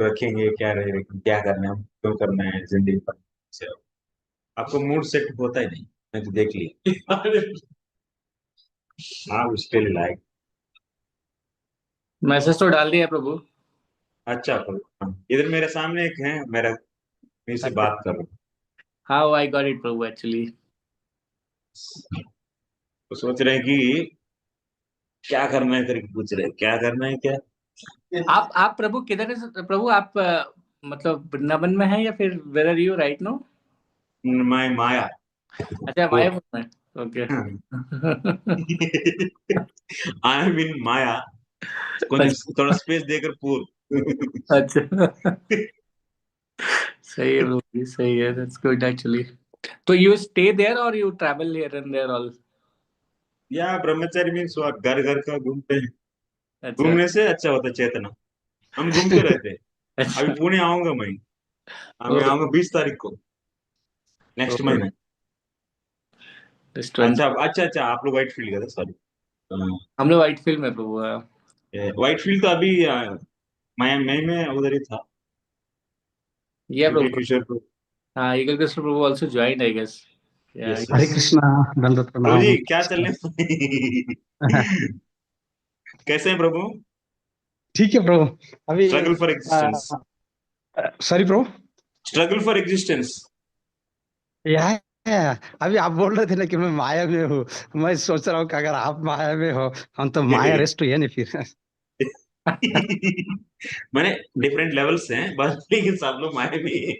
रखेंगे, क्या रहेगा, क्या करना है, क्यों करना है जिंदगी पर से। आपको मूड सेट होता ही नहीं, मैं तो देख लिया। हाँ, स्टिल लाइक। मैसेज तो डाल दिया प्रभु। अच्छा करो। हाँ, इधर मेरे सामने एक है, मेरा मेरे से अच्छा, बात करो। How I got it Prabhu actually. तो सोच रहे हैं कि क्या करना है करके पूछ रहे हैं, क्या करना है क्या। आप प्रभु किधर है प्रभु? आप मतलब वृंदावन में है या फिर where are you right now? मैं माया। अच्छा, वो मायापुर में। Okay. I am in Maya. अच्छा। थोड़ा स्पेस देकर पूर। अच्छा, सही है प्रभु जी, सही है, दैट्स गुड एक्चुअली। तो यू स्टे देयर और you travel here and there all? या ब्रह्मचारी मीन्स घर घर का घूमते हैं। अच्छा। घूमने से अच्छा होता है चेतना। हम घूमते रहते हैं। अभी अच्छा। पुणे आऊंगा मैं। हाँ, मैं ओ, आऊंगा 20 तारीख को, नेक्स्ट ओ, महीने। रेस्टोरेंट। अच्छा अच्छा अच्छा, आप लोग व्हाइट फील्ड का था, सॉरी। हम लोग व्हाइट फील्ड में प्रभु है। व्हाइट फील्ड तो अभी मैं में उधर ही था। ये जुगल प्रभु। किशोर को। हाँ, ईगल कृष्ण प्रभु also joined I guess. Yeah yes Hare yes. Krishna. दंडवत प्रभु प्रणाम। जी क्या चल रहे। कैसे हैं प्रभु। ठीक है प्रभु। अभी struggle for existence. Sorry Prabhu. Struggle for existence. यह है। अभी आप बोल रहे थे ना कि मैं माया में हूँ। मैं सोच रहा हूँ कि अगर आप माया में हो, हम तो माया रेस्ट हुए नहीं फिर। मैंने डिफरेंट लेवल्स हैं बस, लेकिन सब लोग मारे भी।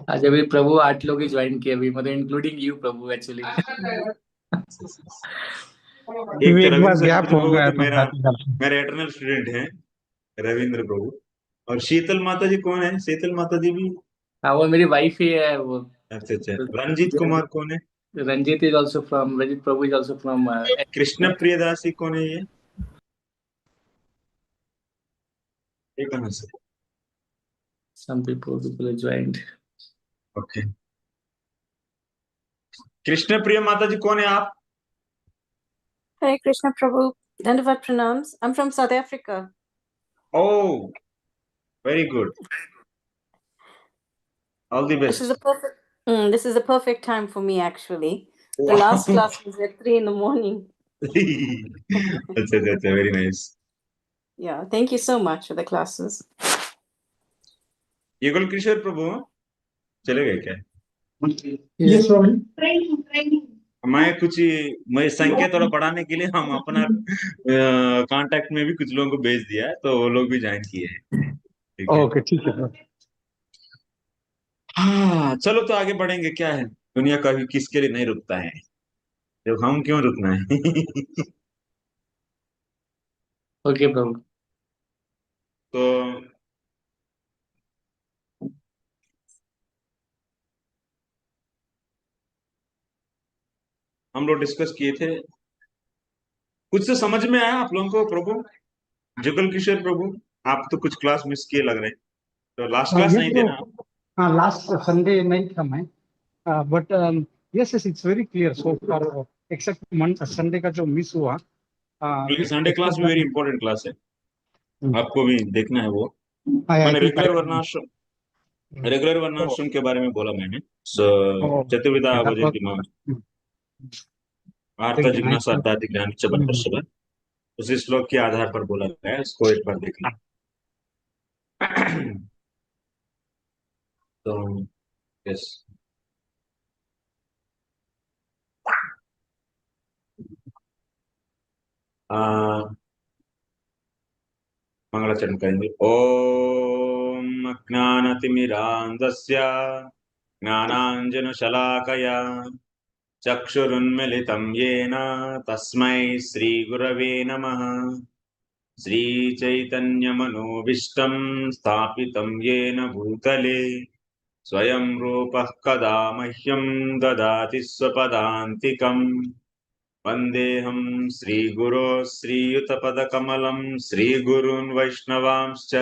आज अभी प्रभु 8 लोग ही ज्वाइन किए अभी, मतलब इंक्लूडिंग यू प्रभु एक्चुअली। एक तो एक बार रविंद्र गैप सतगुरु हो प्रभु गया तो तो मेरा बात करते हैं। मेरा एटर्नल स्टूडेंट है, रविंद्र प्रभु। और शीतल माता जी कौन है, शीतल माता जी भी। हाँ, वो मेरी वाइफ ही है वो। अच्छा अच्छा, रंजीत कुमार कौन है। Ranjit is also from, Ranjit Prabhu is also from. Krishna Priyadasi कौन है ये कहाँ से। some people are joined. Okay. Krishna Priya माता जी कौन है आप। Hare Krishna Prabhu, Dandavat Pranams. I'm from South Africa. Oh, very good, all the This is best. a perfect. This is a perfect time for me actually. The last class was at 3 in the morning. अच्छा अच्छा अच्छा, very nice. Yeah, thank you so much for the classes. Yugal Kishore प्रभु चले गए क्या। Yes प्रभु। मैं कुछ मैं संख्या थोड़ा बढ़ाने के लिए हम अपना कांटेक्ट में भी कुछ लोगों को भेज दिया है, तो वो लोग भी ज्वाइन किए हैं। ठीक है। ओके ठीक है प्रभु। हाँ चलो, तो आगे बढ़ेंगे, क्या है, दुनिया का भी किसके लिए नहीं रुकता है, जब हम क्यों रुकना है। ओके प्रभु। तो हम लोग डिस्कस किए थे, कुछ तो समझ में आया आप लोगों को प्रभु। जुगल किशोर प्रभु, आप तो कुछ क्लास मिस किए लग रहे हैं, तो लास्ट क्लास यस नहीं थे ना आप? प्रभु। हाँ, लास्ट संडे नहीं था मैं। But yes yes, it's very clear so far except Sunday का जो मिस हुआ। संडे क्लास भी वेरी इंपॉर्टेंट क्लास है, आपको भी देखना है वो। आई मैंने थिंक। रेगुलर वर्णाश्रम के बारे में बोला मैंने। चतुर्विधा भजन की मां आर्थ जिज्ञासा अर्थात ज्ञान च बंधुषभ, उसी श्लोक के आधार पर बोला गया है, उसको एक बार देख लें। तो यस, मंगलाचरण करेंगे। ओम अज्ञानतिमिरान्धस्य ज्ञानाञ्जनशलाकया चक्षुरुन्मिलितं येन तस्मै श्रीगुरवे नमः। श्रीचैतन्यमनोभीष्टं स्थापितं येन भूतले स्वयं रूपः कदा मह्यं ददाति स्वपदान्तिकम्। वन्देऽहं श्रीगुरो श्रीयुतपदकमलं श्रीगुरून् वैष्णवांश्च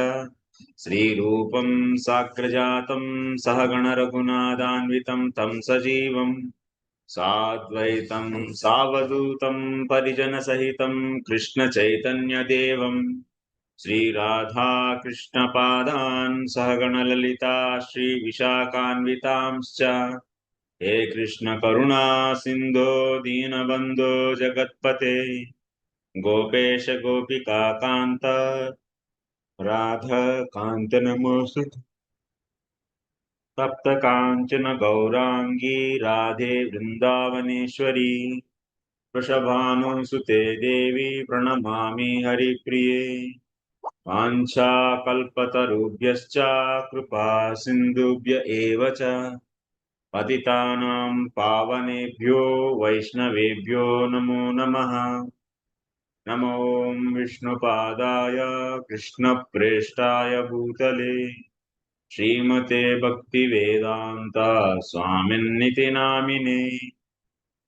श्रीरूपं साग्रजातं सहगणरघुनाथान्वितं तं सजीवम् साद्वैतं सावधूतं परिजनसहितं कृष्णचैतन्यदेवं श्रीराधा कृष्णपादान् सहगणललिता श्रीविशाखान्वितांश्च हे कृष्ण करुणा सिन्धो दीनबन्धो जगत्पते गोपेश गोपिका कान्त राधा कान्त नमोऽस्तुते तप्त काञ्चन गौरांगी राधे वृन्दावनेश्वरी वृषभानुसुते देवी प्रणमामि हरिप्रिये वाञ्छाकल्पतरुभ्यश्च कृपा सिन्धुभ्य एव च पतितानां पावनेभ्यो वैष्णवेभ्यो नमो नमः। नमो विष्णुपादाय कृष्णप्रेष्ठाय भूतले श्रीमते भक्तिवेदान्त स्वामिन्निति नामिने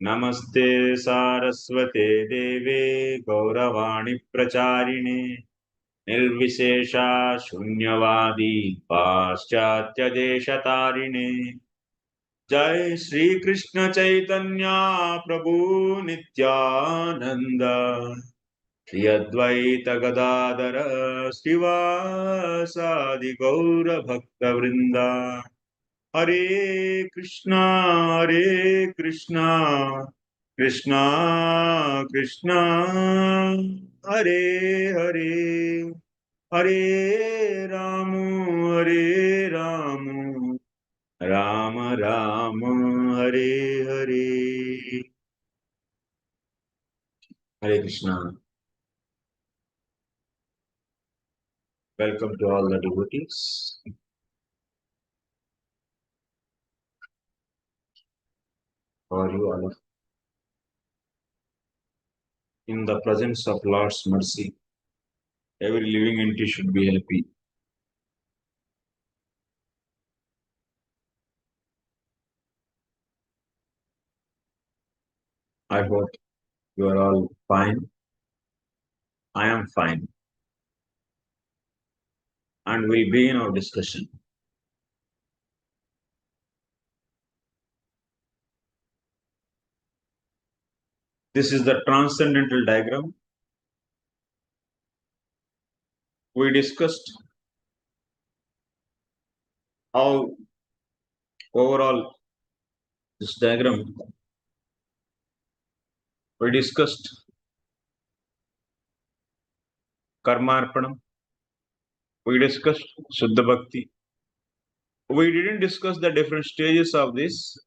नमस्ते सारस्वते देवे गौरवाणी प्रचारिणे निर्विशेषा शून्यवादी पाश्चात्यदेशतारिणे जय श्री कृष्ण चैतन्य प्रभु नित्यानंद श्री अद्वैत गदाधर श्रीवासादि गौर भक्त वृंदा हरे कृष्णा कृष्णा कृष्णा हरे हरे हरे राम हरे राम राम राम हरे हरे। हरे Krishna. Welcome to all the devotees. How are you all? In the presence of Lord's mercy, every living entity should be happy. I hope you are all fine. I am fine. And we'll begin our discussion. This is the transcendental diagram. We discussed how overall this diagram, we discussed karmarpanam, we discussed suddha bhakti. We didn't discuss the different stages of this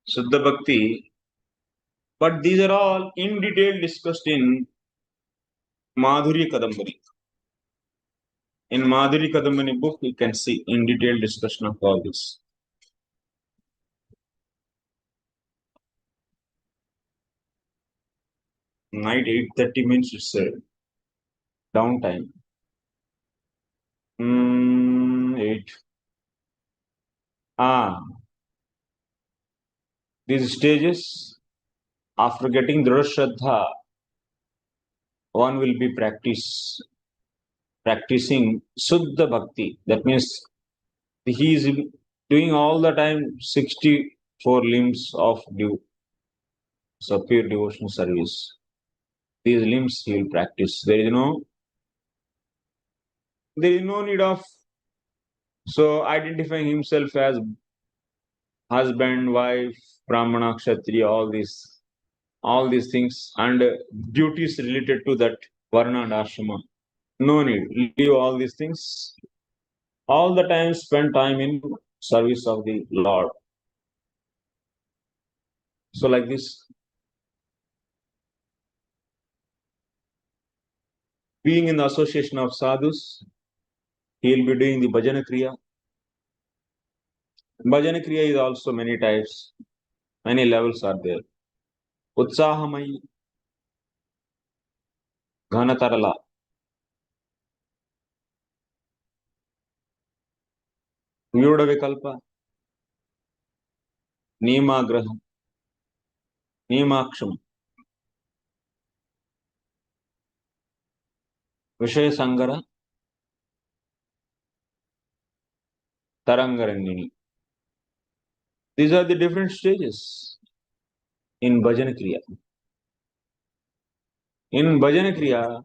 suddha bhakti, but these are all in detail discussed in Madhurya kadambini. In Madhurya kadambini book, you can see in detail discussion of all this. Night 8:30 means it's a downtime. 8. These stages, after getting Dhrudha Shraddha, one will be practicing Suddha Bhakti. That means he is doing all the time 64 limbs of pure devotional service. These limbs he will practice. There is no need of identifying himself as husband, wife, brahmana, kshatriya, all these things and duties related to that varna and ashrama. No need. Leave all these things. All the time spend time in service of the Lord. So like this, being in the association of sadhus, he will be doing the bhajana kriya. Bhajana kriya is also many types. Many levels are there. Utsahamayi, ghanatarala, vyuda vikalpa, niyamagraha, niyamaksham, vishaya sangara, tarangarangini. These are the different stages. in bhajana kriya. In bhajana kriya,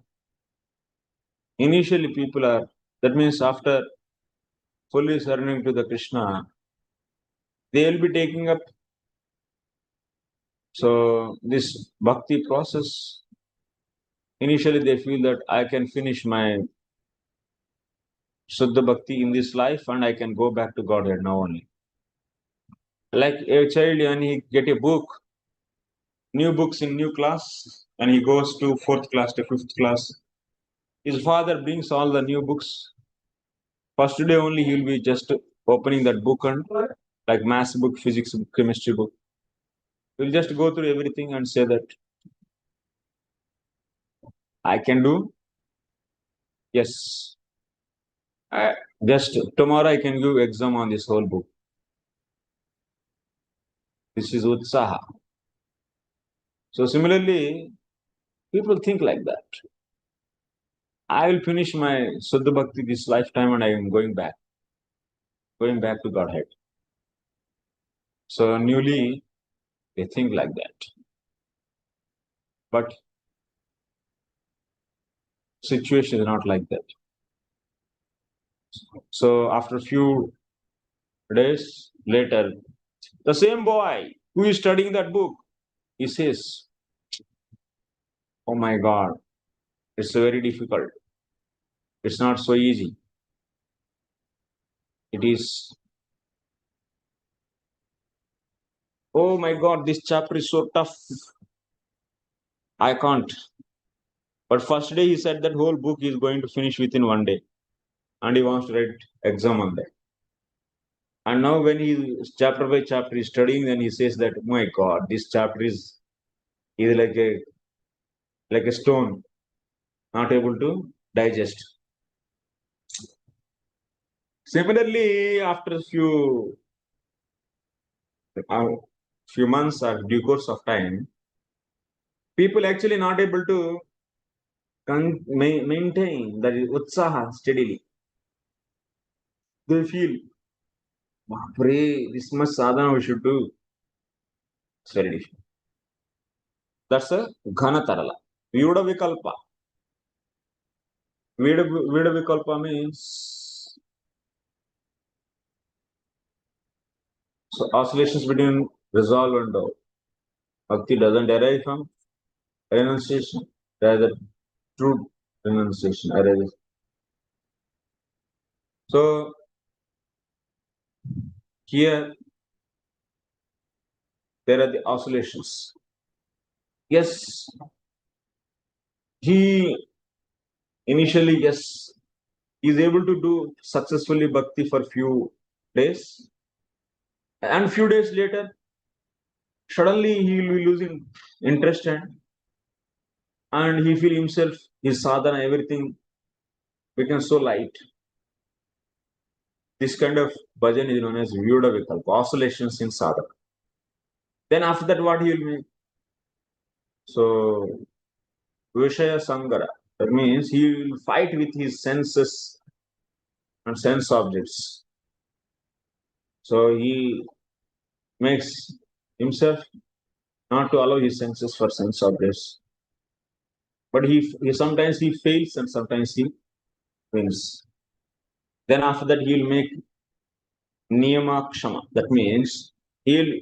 initially people are, that means after fully surrendering to the Krishna, they will be taking up. So this bhakti process, initially they feel that I can finish my suddha bhakti in this life and I can go back to Godhead now only. Like a child, when he get a book, new books in new class, and he goes to 4th class to 5th class, his father brings all the new books. First day only he will be just opening that book and like maths book, physics book, chemistry book. He'll just go through everything and say that I can do. Yes. Just tomorrow I can give exam on this whole book. This is utsaha. So similarly, people think like that. I will finish my Suddha Bhakti this lifetime and I am going back to Godhead. So newly they think like that. But situation is not like that. So after a few days later, the same boy who is studying that book, he says, oh my God, it's very difficult. It's not so easy. It is, oh my God, this chapter is so tough. I can't. But first day he said that whole book is going to finish within one day. And he wants to write exam on that. And now when he chapter by chapter is studying, then he says that, oh my God, this chapter is like a stone, not able to digest. Similarly, after a few months or due course of time, people actually not able to maintain that utsaha steadily. They feel, pray, this much sadhana we should do. It's very difficult. That's a ghana tarala. Vyuda vikalpa. Vyuda vikalpa means so oscillations between resolve and doubt. Bhakti doesn't derive from renunciation, rather true renunciation arises. So here there are the oscillations. Yes, he initially is able to do successfully bhakti for few days, and few days later, suddenly he will be losing interest and he feel himself, his sadhana, everything becomes so light. This kind of bhajan is known as vyuda vikalpa, oscillations in sadhana. Then after that, what he will make? So Vishaya Sangara. That means he will fight with his senses and sense objects. So he makes himself not to allow his senses for sense objects. But he sometimes he fails and sometimes he wins. Then after that he will make niyama kshama. That means he'll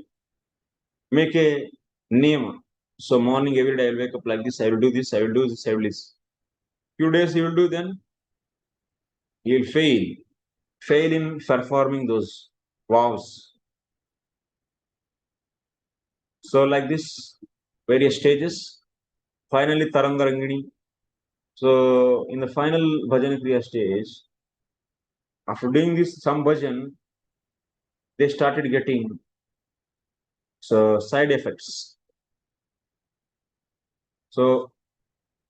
make a niyama. So morning every day I'll wake up like this, I will do this, I will do this, I will do this. Few days he will do, then he will fail in performing those vows. So like this, various stages. Finally, Tarangarangini. So in the final bhajan kriya stage, after doing this some bhajan, they started getting side effects. So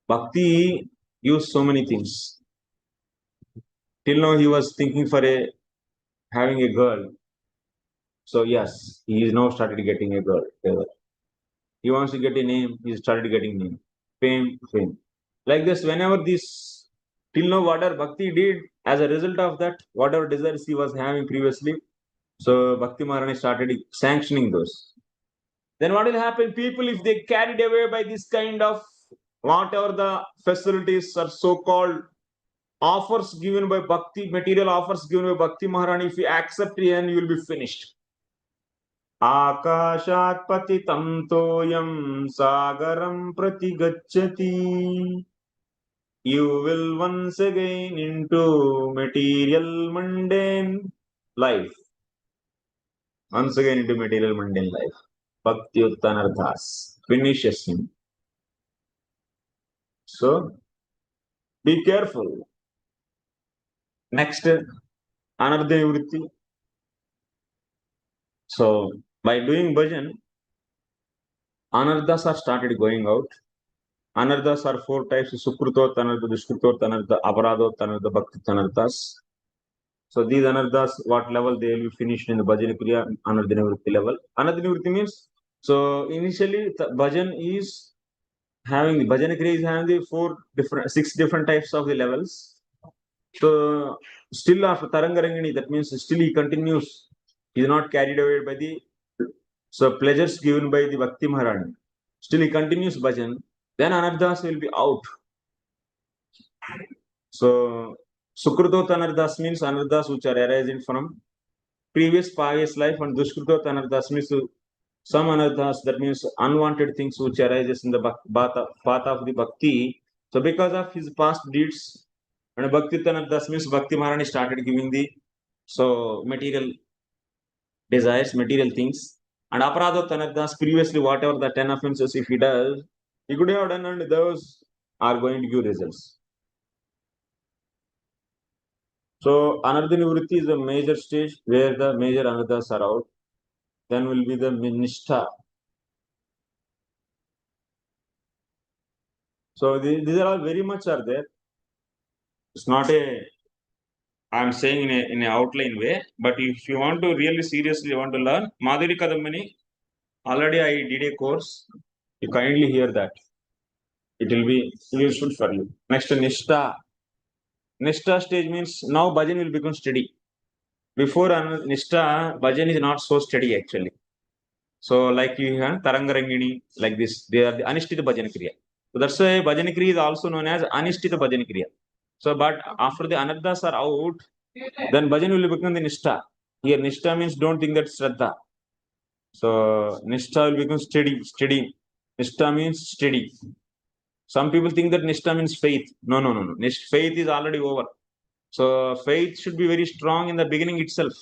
bhakti used so many things. Till now he was thinking for having a girl. So yes, he is now started getting a girl. He wants to get a name, he started getting name. Fame. Like this, whenever this, till now whatever bhakti did, as a result of that, whatever desires he was having previously, so Bhakti Maharani started sanctioning those. then what will happen? People, if they carried away by this kind of whatever the facilities or so-called offers given by Bhakti, material offers given by Bhakti Maharani, if you accept it, then you will be finished. Akashat patitam toyam sagaram prati gacchati. You will once again into material mundane life. Once again into material mundane life. Bhatyottha anarthas. Finishes him. So, be careful. Next, anartha nivrtti. So, by doing bhajan, anarthas are started going out. Anarthas are 4 types: sukrtottha, anartha, duskrtottha, anartha, aparadhottha, anartha, bhakti anarthas. So these anarthas, what level they will be finished in the bhajan kriya, anartha nivrtti level. Anartha nivrtti means, so initially the bhajan is having, the bhajan kriya is having the 6 different types of the levels. So still after tarangarangini, that means still he continues. He is not carried away by the pleasures given by the Bhakti Maharani. Still he continues bhajan. Then anarthas will be out. So sukrtottha anarthas means anarthas which are arising from previous past life, and duskrtottha anarthas means some anarthas, that means unwanted things which arises in the path of the bhakti. So because of his past deeds, and bhakti anarthas means Bhakti Maharani started giving the material desires, material things. And aparadhottha anarthas, previously whatever the 10 offenses if he does, he could have done, and those are going to give results. So anartha nivrtti is the major stage where the major anarthas are out. Then will be the Nistha. So these are all very much are there. It's not I'm saying in an outline way, but if you want to really seriously want to learn Madhurya kadambini, already I did a course. You kindly hear that. It will be useful for you. Next, Nistha. Nistha stage means now bhajan will become steady. Before Nistha, bhajan is not so steady actually. So like you have tarangarangini, like this, they are the anisthita bhajan kriya. So that's why bhajan kriya is also known as anisthita bhajan kriya. So but after the anarthas are out, then bhajan will become the Nistha. Here Nistha means don't think that shraddha. So Nistha will become steady. Nistha means steady. Some people think that Nistha means faith. No. Faith is already over. So faith should be very strong in the beginning itself.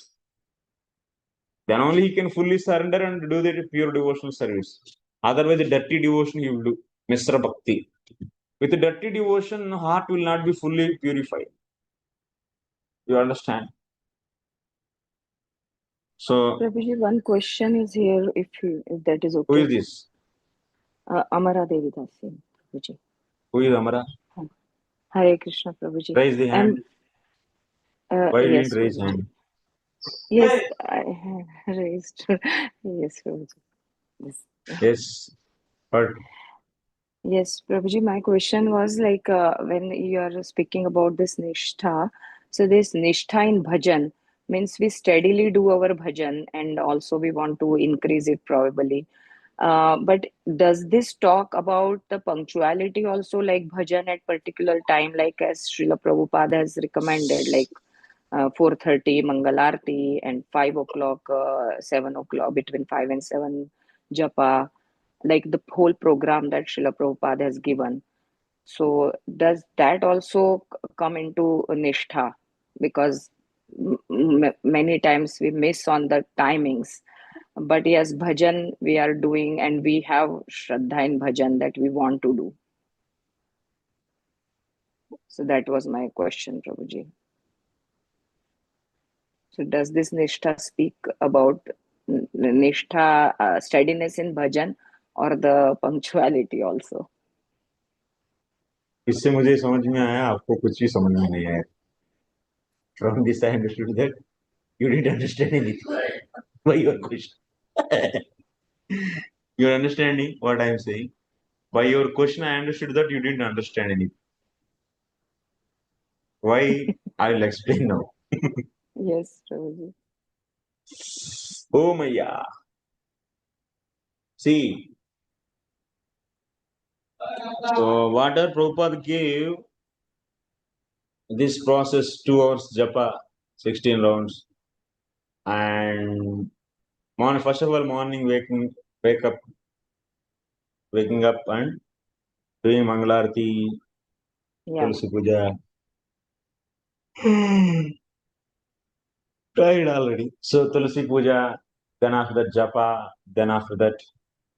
Then only he can fully surrender and do the pure devotional service. Otherwise, the dirty devotion he will do. Misra Bhakti. With the dirty devotion, heart will not be fully purified. You understand? So, Prabhuji, one question is here, if that is who okay. is this? Amara Devi Dasi, Prabhuji. Who is Amara? Hare Krishna, Prabhuji. Raise the hand. Why Yes, didn't raise Prabhuji. hand? Yes, I have raised. Yes, Prabhuji. Yes. Yes. But Yes, Prabhuji, my question was like when you are speaking about this Nishtha, so this Nishtha in bhajan means we steadily do our bhajan and also we want to increase it probably. But does this talk about the punctuality also, like bhajan at particular time, like as Srila Prabhupada has recommended, like 4:30 Mangalarti and 5 o'clock, 7 o'clock, between 5 and 7 japa, like the whole program that Srila Prabhupada has given. So does that also come into Nishtha? Because many times we miss on the timings. But yes, bhajan we are doing and we have Shraddha in bhajan that we want to do. So that was my question, Prabhuji. So does this Nishtha speak about Nishtha steadiness in bhajan or the punctuality also? इससे मुझे समझ में आया, आपको कुछ भी समझ में नहीं आया. From this I understood that you didn't understand anything. Why your question? You're understanding what I'm saying? By your question, I understood that you didn't understand anything. Why? I'll explain now. Yes, Prabhuji. Oh Maya. See, so whatever Prabhupada gave, this process 2 hours japa, 16 rounds, and first of all, morning waking up and doing Mangalarti, Yeah. Tulsi Puja. Tried already. So Tulsi Puja, then after that japa, then after that,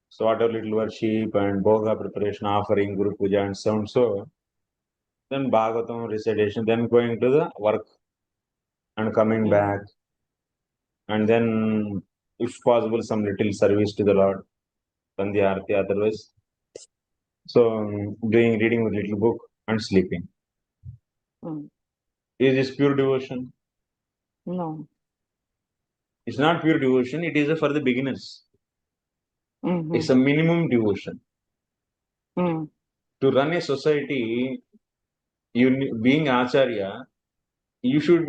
so whatever little worship and bhoga preparation, offering, Guru Puja and so on. So then Bhagavatam recitation, then going to the work and coming back, and then if possible some little service to the Lord, Sandhya Arati, otherwise. So doing reading with little book and sleeping. Is this pure devotion? No. It's not pure devotion, it is for the beginners. Mm-hmm. It's a minimum devotion. Mm. To run a society, being Acharya, you should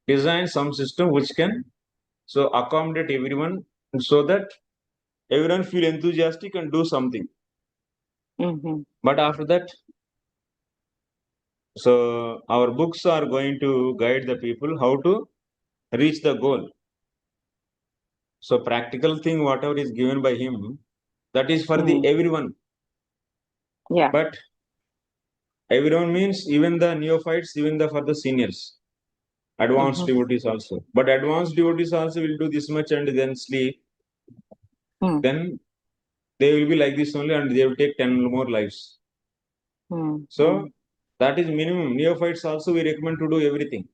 design some system which can so accommodate everyone so that everyone feel enthusiastic and do something. Mm-hmm. But after that, so our books are going to guide the people how to reach the goal. So practical thing, whatever is given by him, that is for the everyone. Yeah. But everyone means even the neophytes, even for the seniors, advanced devotees also. But advanced devotees also will do this much and then sleep. Then they will be like this only and they will take 10 more lives. So that is minimum. Neophytes also we recommend to do everything.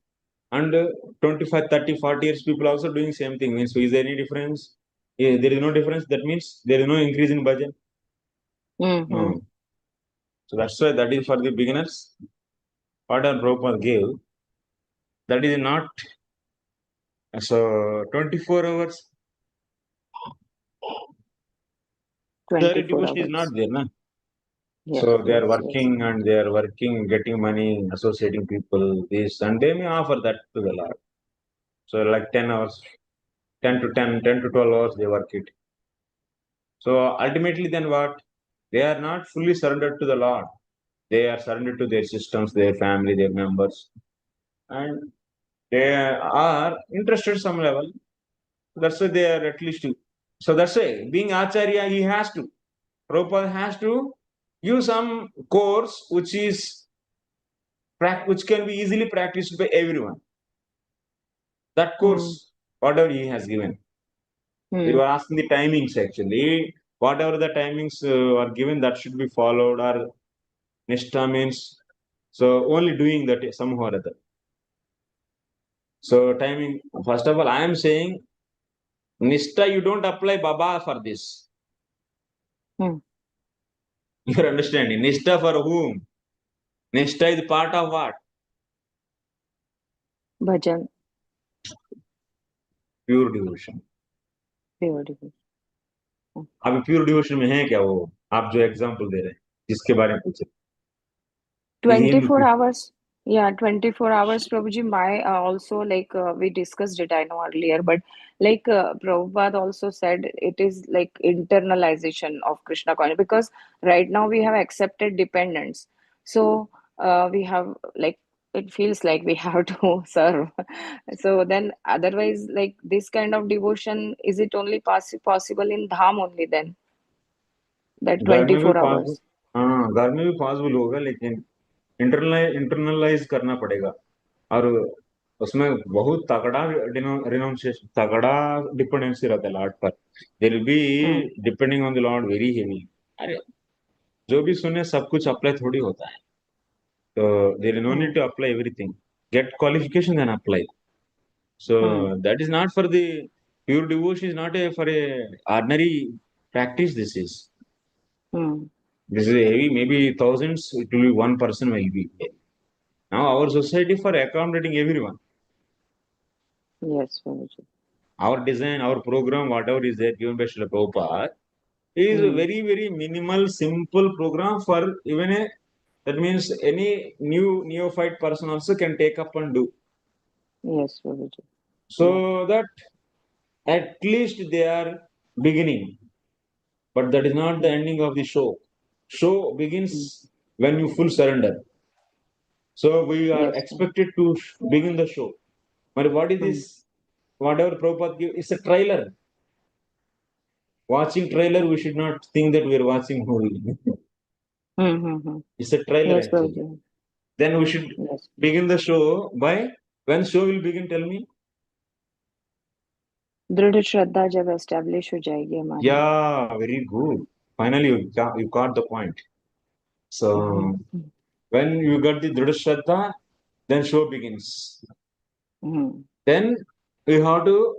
And 25, 30, 40 years people also doing same thing. Means, so is there any difference? Yeah, there is no difference. That means there is no increase in bhajan. No. So that's why that is for the beginners. What our Prabhupada gave, that is not so 24 hours. Direct 24 devotion is not hours. there, na? Yes, So they are yes, working and they are working, getting money, associating people, this, and they may offer that to the Lord. So like 10 hours, 10 to 12 hours they work it. So ultimately then what? They are not fully surrendered to the Lord. They are surrendered to their systems, their family, their members. And they are interested some level. That's why they are at least. So that's why being Acharya, he has to. Prabhupada has to use some course which can be easily practiced by everyone. That course, whatever he has given. You are asking the timings actually. Whatever the timings are given, that should be followed. Or Nistha means so only doing that somehow or other. So timing. First of all, I am saying Nistha. You don't apply Baba for this. You're understanding. Nistha for whom? Nistha is part of what? Bhajan. Pure devotion. Pure devotion. अभी pure devotion में है क्या वो आप जो example दे रहे हैं जिसके बारे में पूछे 24 hours. Yeah, 24 hours, Prabhuji. My also like we discussed it, I know earlier, but like Prabhupada also said, it is like internalization of Krishna consciousness because right now we have accepted dependence. So we have like it feels like we have to serve. So then otherwise, like this kind of devotion, is it only possible in Dham only then? That घर में भी 24 possible hours. हाँ घर में भी possible होगा लेकिन internalise करना पड़ेगा और उसमें बहुत तगड़ा रिनाउंसिएशन तगड़ा डिपेंडेंसी रहता है लॉर्ड पर there will be depending on the lord very heavy अरे जो भी सुने सब कुछ अप्लाई थोड़ी होता है तो there is no need to apply everything get qualification then apply so that is not for the pure devotion is not for a ordinary practice this is a heavy maybe thousands it will be one person will be now our society for accommodating everyone Yes, Prabhuji. our design, our program, whatever is there given by Srila Prabhupada, is a very, very minimal, simple program for even that means any new neophyte person also can take up and do. Yes, Prabhuji. So that at least they are beginning. but that is not the ending of the show. Show begins when you full surrender. So we are Yes. expected to begin the show. But what is this? Whatever Prabhupada gives, it's a trailer. Watching trailer, we should not think that we are watching movie. It's a trailer Yes, actually. Prabhuji. Then we should Yes. begin the show by when show will begin. Tell me. दृढ़ श्रद्धा जब establish हो जाएगी हमारी. Yeah, very good. Finally, you got the point. So when you got the Dhrida Shraddha, then show begins. Then we have to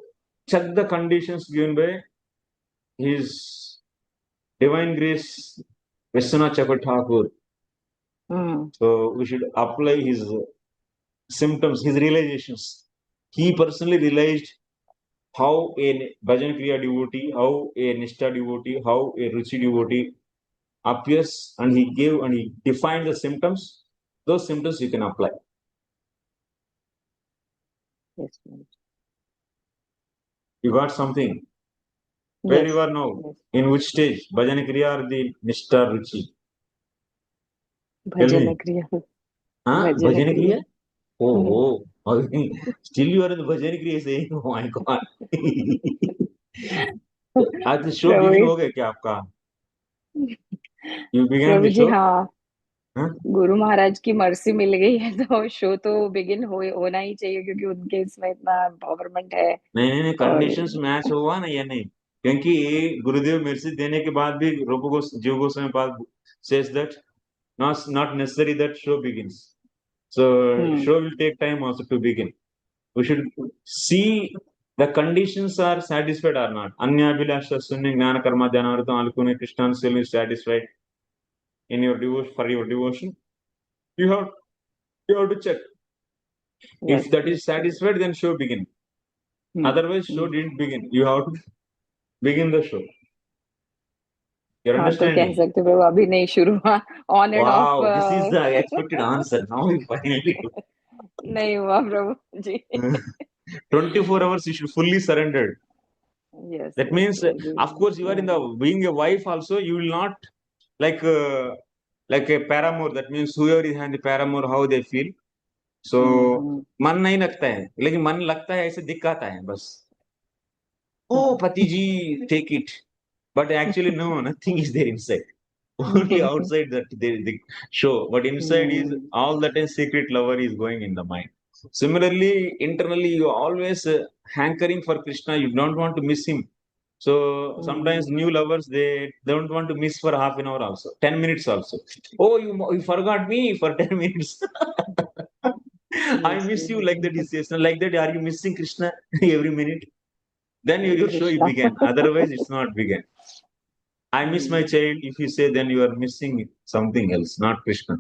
check the conditions given by His Divine Grace Vishwanath Chakravarti Thakur. So we should apply his symptoms, his realizations. He personally realized how a bhajan kriya devotee, how a Nistha devotee, how a ruci devotee appears, and he gave and he defined the symptoms. Those symptoms you can apply. Yes. You got something. Where Yes. you are now? Yes. In which stage? Bhajan kriya or the Nistha ruci? Bhajana kriya. Huh? Bhajana Bhajan kriya. kriya? Oh. Still you are in the bhajan kriya saying, oh my God. आज show begin हो गया क्या आपका? You began Prabhu the ji show? हाँ, Huh? Guru Maharaj की mercy मिल गई है तो शो तो बिगिन होना ही चाहिए क्योंकि उनके इसमें इतना एम्पावरमेंट है. नहीं और कंडीशंस मैच हुआ ना या नहीं? क्योंकि गुरुदेव मर्सी देने के बाद भी जीव गोस्वामी पाद says that not necessary that show begins. So show will take time also to begin. We should see the conditions are satisfied or not. Anyabhilasha sunni gnana karma dhyanartham alkune krishnan still is satisfied in your devotion for your devotion. You have to check. yes, If that is satisfied, then show begin. Otherwise, show didn't begin. You have to begin the show. You're हाँ तो कह understanding? सकते हो अभी नहीं शुरू हुआ. On and off. Wow, this is the expected answer. Now we finally. नहीं हुआ प्रभु जी. 24 hours you should fully surrendered. Yes. That yes, means, Prabhu ji. of course, you are in the being a wife also. You will not like a paramour. That means whoever is having the paramour, how they feel. So मन नहीं लगता है, लेकिन मन लगता है ऐसे दिखाता है बस. Oh, Pati ji, take it. But actually, no, nothing is there inside. Only outside that they show. But inside is all that a secret lover is going in the mind. Similarly, internally, you always hankering for Krishna. You don't want to miss him. So sometimes new lovers, they don't want to miss for half an hour also, 10 minutes also. Oh, you forgot me for 10 minutes. I miss you like that. He says, like that, are you missing Krishna every minute? Then your show you begin. Otherwise, it's not begin. I miss my child. If you say, then you are missing something else, not Krishna.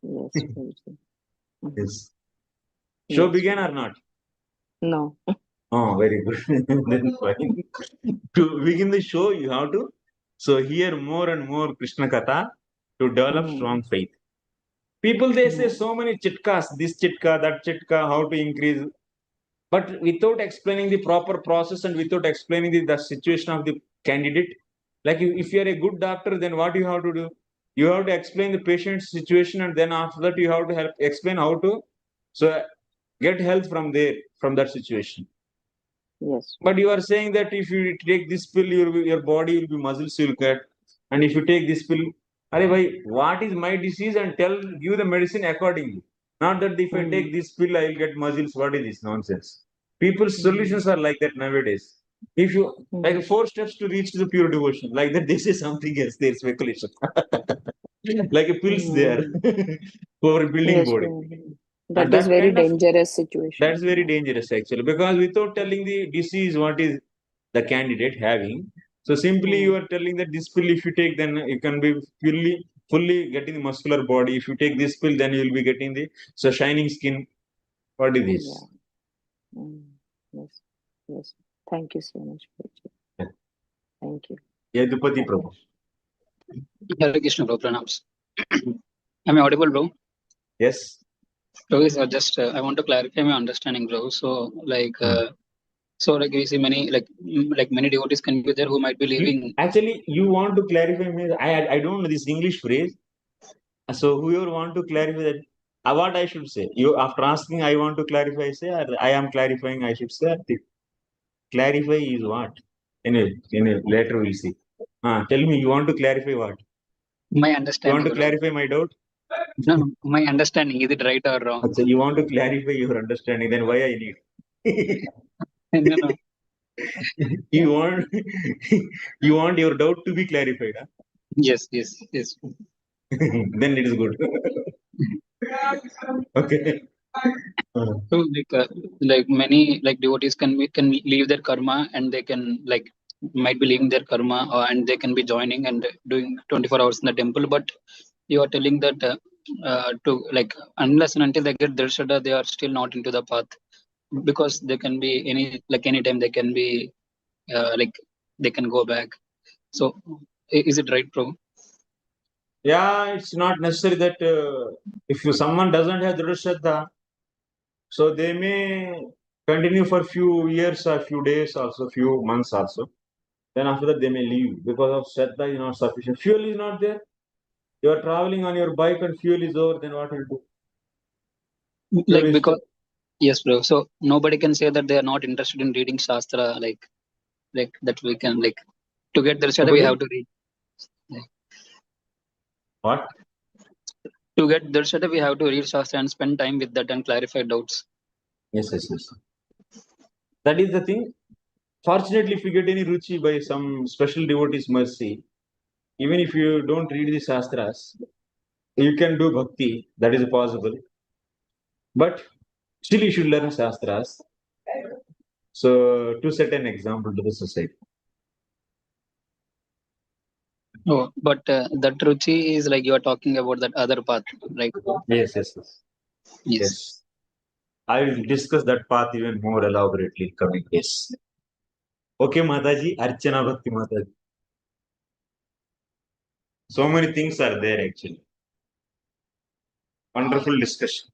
Yes. Yes. Show began or not? No. Oh, very good. Then fine. To begin the show, you have to hear more and more Krishna Katha to develop strong faith. People, they say so many chitkas, this chitka, that chitka, how to increase. But without explaining the proper process and without explaining the situation of the candidate, like if you are a good doctor, then what you have to do? You have to explain the patient's situation, and then after that you have to explain how to get health from that situation. Yes. But you are saying that if you take this pill, your body will be muscles will get, and if you take this pill, what is my disease, and give the medicine accordingly. Not that if I take this pill, I will get muscles. What is this nonsense? People's solutions are like that nowadays. If you like 4 steps to reach the pure devotion, like that, they say something else. Their speculation, like a pills there for building Yes, body, that and is that very kind of dangerous situation. that's very dangerous actually, because without telling the disease what is the candidate having, so simply you are telling that this pill if you take, then you can be fully getting the muscular body. If you take this pill, then you will be getting the shining skin. What is this? Yes. Yes. Thank you so much, Prabhuji. Yeah. Thank you. Yadupati Prabhu. Hare Krishna, bro. Pranams. Am I audible, bro? Yes. Bro, just I want to clarify my understanding, bro. So, like, So like we see many like many devotees can be there who might be leaving. Actually, you want to clarify me. I don't know this English phrase. So whoever want to clarify that, what I should say? You after asking, I want to clarify. Say, or I am clarifying. I should say. Clarify is what? Later we'll see. Tell me, you want to clarify what? My You want understanding, to Guru. clarify my doubt? No, my understanding, is it right or wrong? So you want to clarify your understanding, then why I need? No. You want you want your doubt to be clarified. Huh? Yes. Then it is good. Okay. So like many like devotees can leave their karma and they can might be leaving their karma and they can be joining and doing 24 hours in the temple. But you are telling that to like unless and until they get darshana, they are still not into the path, because they can be anytime they can be they can go back. So is it right, Prabhu? Yeah, it's not necessary that if someone doesn't have Shraddha, so they may continue for few years or few days also, few months also. Then after that they may leave because of Shraddha is not sufficient. Fuel is not there. You are traveling on your bike and fuel is over, then what will do? Fuel is Because yes, bro. So nobody can say that they are not interested in reading Shastra, like that we can to get darshana we Nobody? have to read. What? To get darshana we have to read Shastra and spend time with that and clarify doubts. Yes. That is the thing. Fortunately, if you get any ruci by some special devotee's mercy, even if you don't read the Shastras, you can do bhakti. That is possible. But still, you should learn Shastras. So, to set an example to the society. Oh, but that ruci is like you are talking about that other path, right? Yes. I will discuss that path even more elaborately in coming days. Okay, Mataji, Archana Bhakti Mataji. So many things are there actually. Wonderful discussion.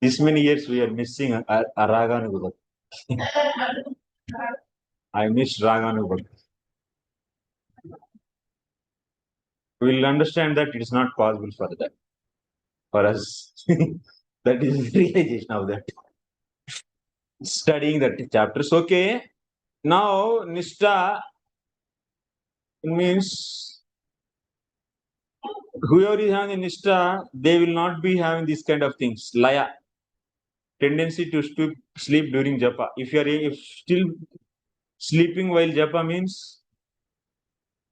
This many years we are missing a Raganubhakti. I miss Raganubhakti. We will understand that it is not possible for us. That is the realization of that. Studying that chapters. Okay. Now, Nistha means whoever is having Nistha, they will not be having this kind of things. Laya. Tendency to sleep during japa. If still sleeping while japa means,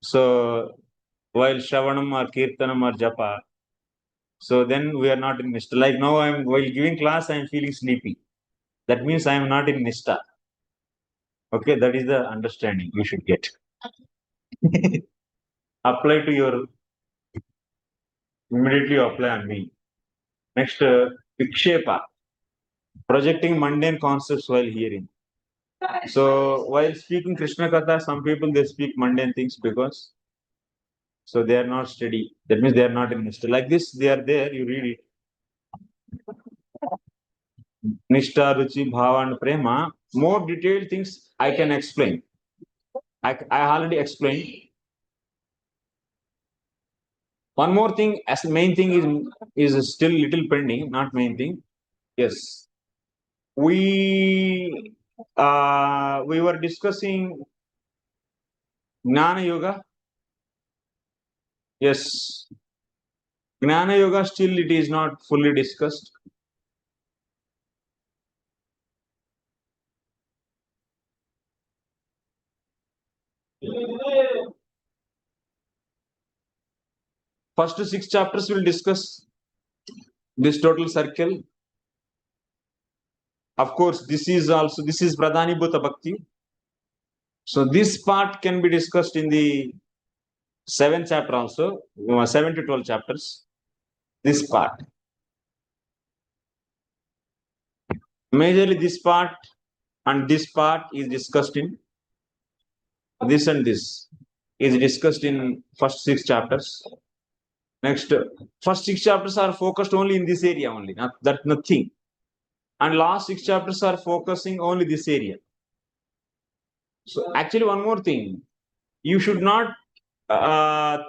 so while Shravanam or Kirtanam or japa, so then we are not in Nistha. Like now while giving class, I am feeling sleepy. That means I am not in Nistha. Okay, that is the understanding you should get. Apply to your, immediately apply on me. Next, Vikshepa, projecting mundane concepts while hearing. So while speaking Krishna Katha, some people they speak mundane things because so they are not steady. That means they are not in Nistha. Like this, they are there, you read it. Nistha, ruci, bhava, and prema. More detailed things I can explain. I already explained. One more thing, as the main thing is still little pending, not main thing. Yes. We were discussing Jnana Yoga. Yes. Jnana Yoga still it is not fully discussed. First 6 chapters will discuss this total circle. Of course, this is Pradhanibhuta Bhakti. So this part can be discussed in the 7th chapter also, 7 to 12 chapters. This part. Majorly this part and this part is discussed in this and this is discussed in first 6 chapters. Next, first 6 chapters are focused only in this area only, not that nothing. and last 6 chapters are focusing only this area. So actually, one more thing, you should not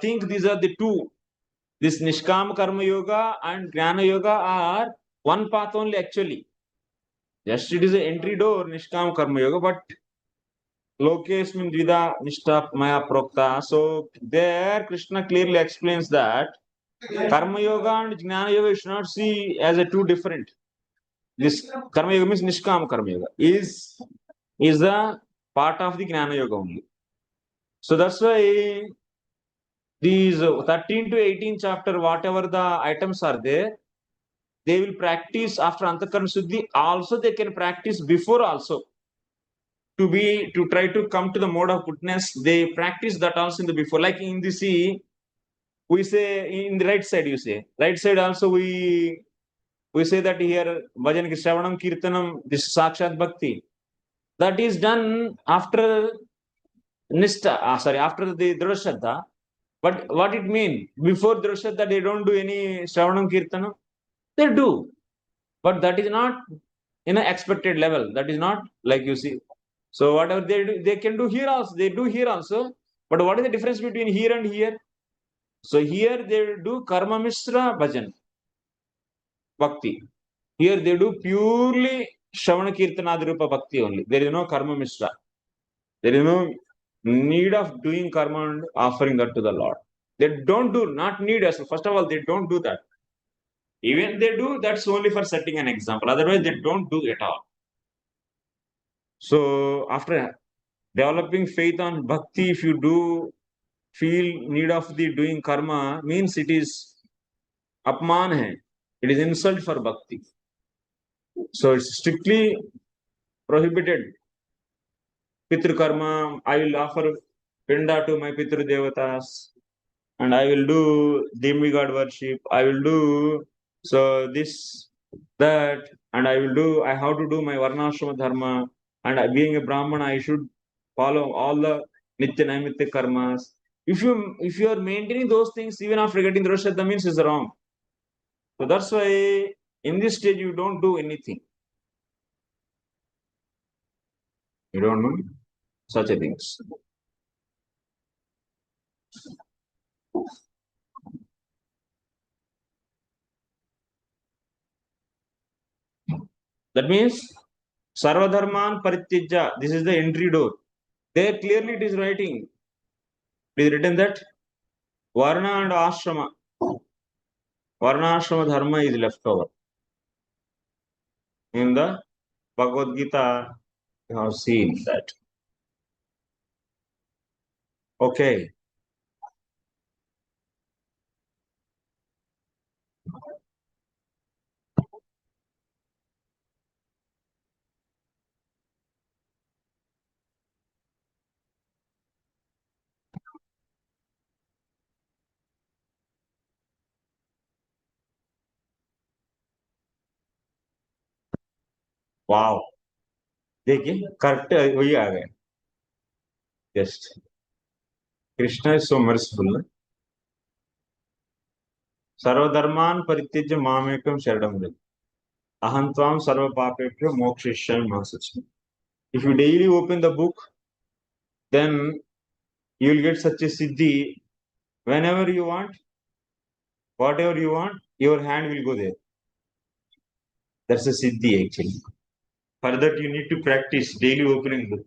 think these are the two. This Nishkam Karma Yoga and Jnana Yoga are one path only actually. Just it is an entry door, Nishkam Karma Yoga, but Lokesmin Dvida Nishtha Maya Prokta. So there Krishna clearly explains that Karma Yoga and Jnana Yoga you should not see as a two different. This Karma Yoga means Nishkam Karma Yoga is a part of the Jnana Yoga only. So that's why these 13 to 18 chapter, whatever the items are there, they will practice after Antakarana Shuddhi. Also, they can practice before also. To try to come to the mode of goodness, they practice that also in the before. Like in the sea, we say in the right side, you say. Right side also we say that here, Bhajan Shravanam Kirtanam, this Sakshat Bhakti. That is done after Nistha, after the Drashraddha. But what it means? Before Drashraddha, they don't do any Shravanam Kirtanam. They do. But that is not in an expected level. That is not like you see. So whatever they do, they can do here also. They do here also. But what is the difference between here and here? So here they do Karma Mishra Bhajan Bhakti. Here they do purely Shravana Kirtanadrupa Bhakti only. There is no Karma Mishra. There is no need of doing karma and offering that to the Lord. They don't do, not need as first of all, they don't do that. Even they do, that's only for setting an example. Otherwise, they don't do at all. So after developing faith on bhakti, if you do feel need of the doing karma, means it is apman hai. It is insult for bhakti. So it's strictly prohibited. Pitru karma, I will offer pinda to my pitru devatas, and I will do demigod worship. I will do so this, that, and I have to do my varnashrama dharma. And being a Brahmana, I should follow all the nitya naimitya karmas. If you are maintaining those things even after getting the Rosh, that means is wrong. So that's why in this stage you don't do anything. You don't know such a things. That means Sarvadharman Parityajya. This is the entry door. There clearly it is writing. It is written that Varna and Ashrama. Varna Ashrama Dharma is left over. In the Bhagavad Gita, you have seen that. Okay. Wow. देखिए correct वही आ गए just Krishna is so merciful सर्वधर्मान परित्यज्य मामेकं शरणं व्रज अहं त्वां सर्व पापेभ्यो मोक्षयिष्यामि मा शुचि. If you daily open the book, then you will get such a siddhi. Whenever you want, whatever you want, your hand will go there. That's a siddhi actually. For that you need to practice daily opening book.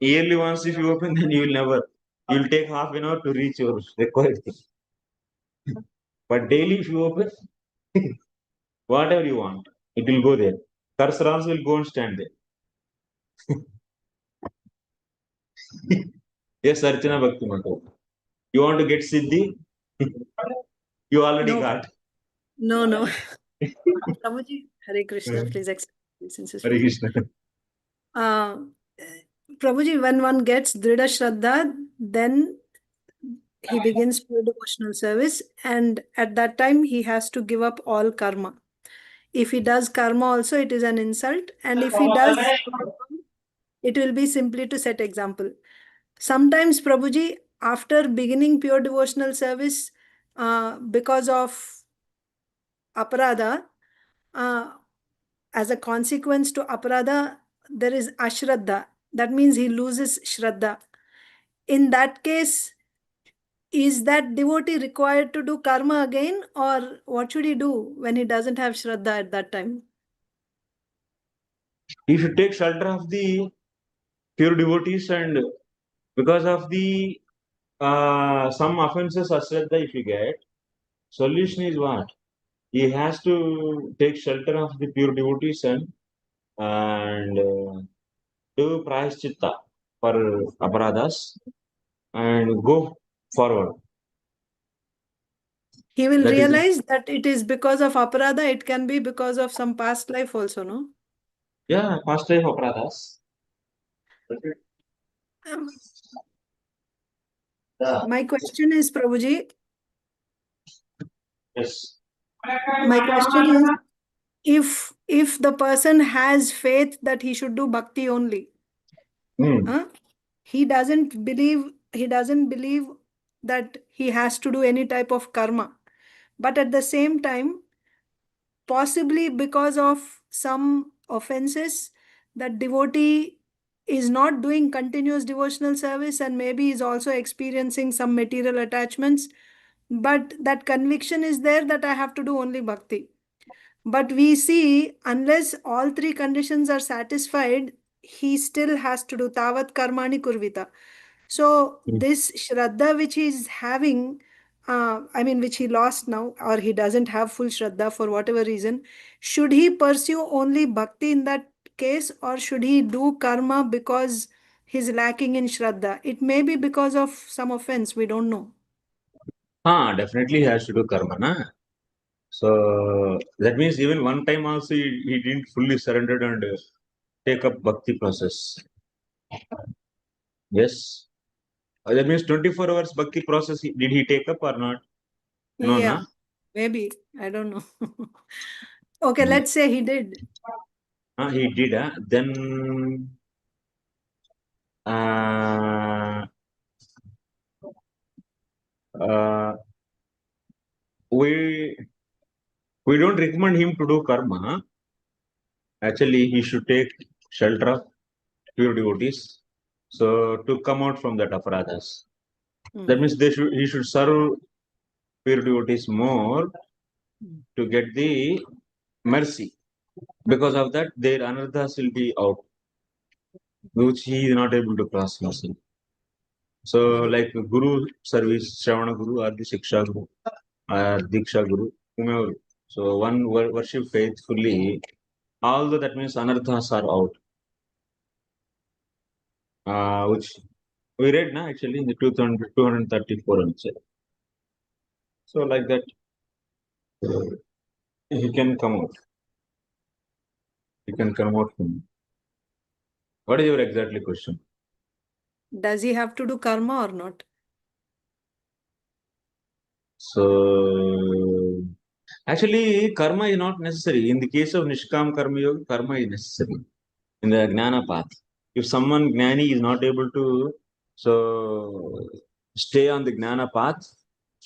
Yearly once if you open, then you will never. You will take half an hour to reach your required thing. But daily if you open, whatever you want, it will go there. Cursor also will go and stand there. Yes, Archana Bhakti Mata. You want to get Siddhi? You already No. got. No. Prabhuji, Hare Krishna, please accept me since it's Hare Krishna. Prabhuji, when one gets Dhrida Shraddha, then he begins pure devotional service, and at that time he has to give up all karma. If he does karma also, it is an insult, and if he does, it will be simply to set example. Sometimes, Prabhuji, after beginning pure devotional service, because of aparadha, as a consequence to aparadha, there is ashraddha. That means he loses shraddha. In that case, is that devotee required to do karma again, or what should he do when he doesn't have shraddha at that time? He should take shelter of the pure devotees, and because of the some offenses ashraddha if you get, solution is what? He has to take shelter of the pure devotees and do prayaschitta for aparadhas and go forward. He will That is realize that it is because of aparadha, it can be because of some past life also, no? past life aparadhas. Um, my question is, Prabhuji, Yes. my question is, if the person has faith that he should do bhakti only, huh? he doesn't believe that he has to do any type of karma, but at the same time, possibly because of some offenses, that devotee is not doing continuous devotional service and maybe is also experiencing some material attachments, but that conviction is there that I have to do only bhakti. But we see, unless all three conditions are satisfied, he still has to do tavat karmani kurvita. So this shraddha which he's having, which he lost now, or he doesn't have full shraddha for whatever reason, should he pursue only bhakti in that case, or should he do karma because he's lacking in shraddha? It may be because of some offense, we don't know. Definitely he has to do karma, na? So that means even one time also he didn't fully surrendered and take up bhakti process. Yes. That means 24 hours bhakti process, did he take up or not? No, Yeah, na? maybe. I don't know. Okay, let's say he did. He did. Then uh, uh, we don't recommend him to do karma. Actually, he should take shelter of pure devotees. So to come out from that aparadhas. That means he should serve pure devotees more to get the mercy. Because of that, their anarthas will be out, which he is not able to cross mercy. So, like Guru service, Shravana Guru or the Shiksha Guru or Diksha Guru, whomever. So, one worship faithfully, although that means anarthas are out, which we read now actually in the 234 answer. So, like that, he can come out. He can come out from. What is your exactly question? Does he have to do karma or not? So, actually, karma is not necessary. In the case of Nishkam Karma Yoga, karma is necessary in the Jnana path. If someone Gnani is not able to stay on the Jnana path,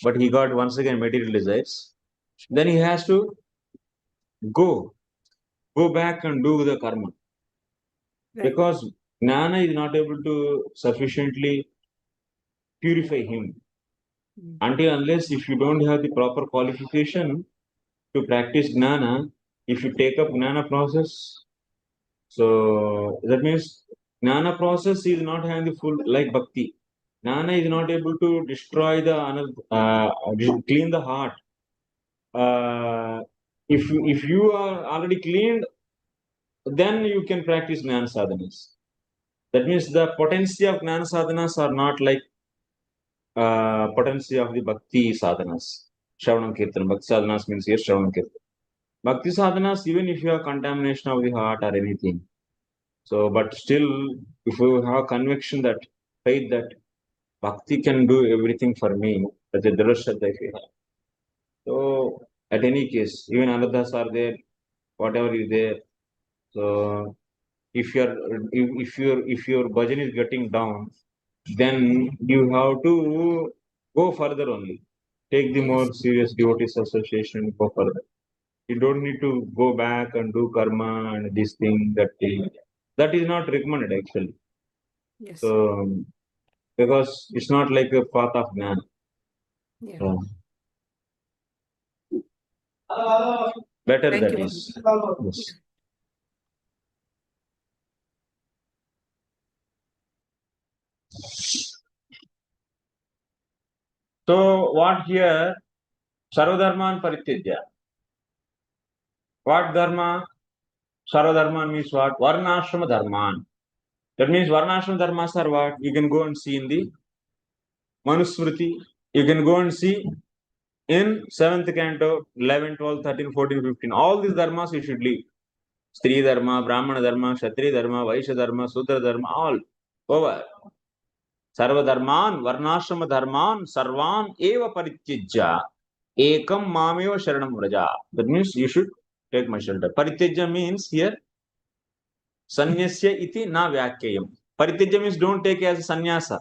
but he got once again material desires, then he has to go back and do the karma. Right. Because Jnana is not able to sufficiently purify him. Until unless if you don't have the proper qualification to practice Jnana, if you take up Jnana process, so that means Jnana process is not having the full, like Bhakti. Jnana is not able to destroy clean the heart. If you are already cleaned, then you can practice Jnana sadhanas. That means the potency of Jnana sadhanas are not like potency of the Bhakti sadhanas. Shravanam Kirtan. Bhakti sadhanas means here Shravanam Kirtan. Bhakti sadhanas, even if you have contamination of the heart or anything. So, but still, if you have conviction that, faith that Bhakti can do everything for me, that's a Dharashraddha if you have. So, at any case, even anarthas are there, whatever is there. So, if your bhajan is getting down, then you have to go further only. Take the more serious devotees association, go further. You don't need to go back and do karma and this thing, that thing. That is not recommended actually. Yes. So, because it's not like a path of jnana. Yeah. Better Thank that you. is. Yes. So what here? Sarvadharman paritijya. What dharma? Sarvadharman means what? Varnashrama dharman. That means Varnashrama dharmas are what? You can go and see in the Manusmriti. You can go and see in 7th canto, 11, 12, 13, 14, 15. All these dharmas you should leave. Stri dharma, Brahmana dharma, Kshatriya dharma, Vaishya dharma, Sudra dharma, all over. Sarva dharman, Varnashrama dharman, Sarvan eva parityajya, ekam mameva sharanam vraja. That means you should take my shelter. Parityajya means here, sanyasya iti na vyakyayam. Parityajya means don't take as a sannyasa.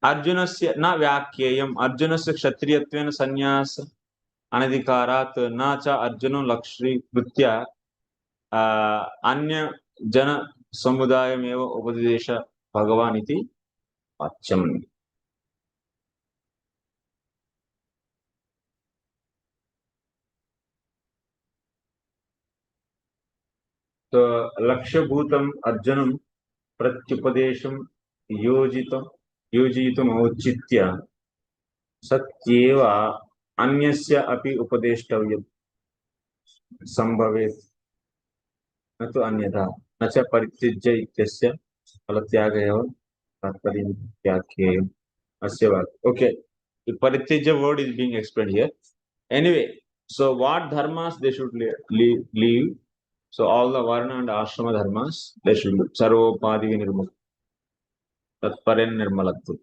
अर्जुनस्य न व्याख्येयम् अर्जुनस्य क्षत्रियत्वेन संन्यास अनधिकारात् न च अर्जुनं लक्ष्यीकृत्य अन्य जन समुदायमेव उपदेश भगवान् इति वाच्यम्. तो लक्ष्यभूतम् अर्जुनं प्रत्युपदेशं योजयितुम् औचित्य सत्येव अन्यस्य अपि उपदेष्टव्यं संभवेत् न तु अन्यथा न च परित्यज्य इत्यस्य फलत्याग एव तात्पर्यं व्याख्येयम् अस्य वाक्य. Okay, the parityajya word is being explained here. Anyway, so what dharmas they should leave? So all the varna and ashrama dharmas they should leave. Sarvopadi nirmal tatparen nirmalatvam.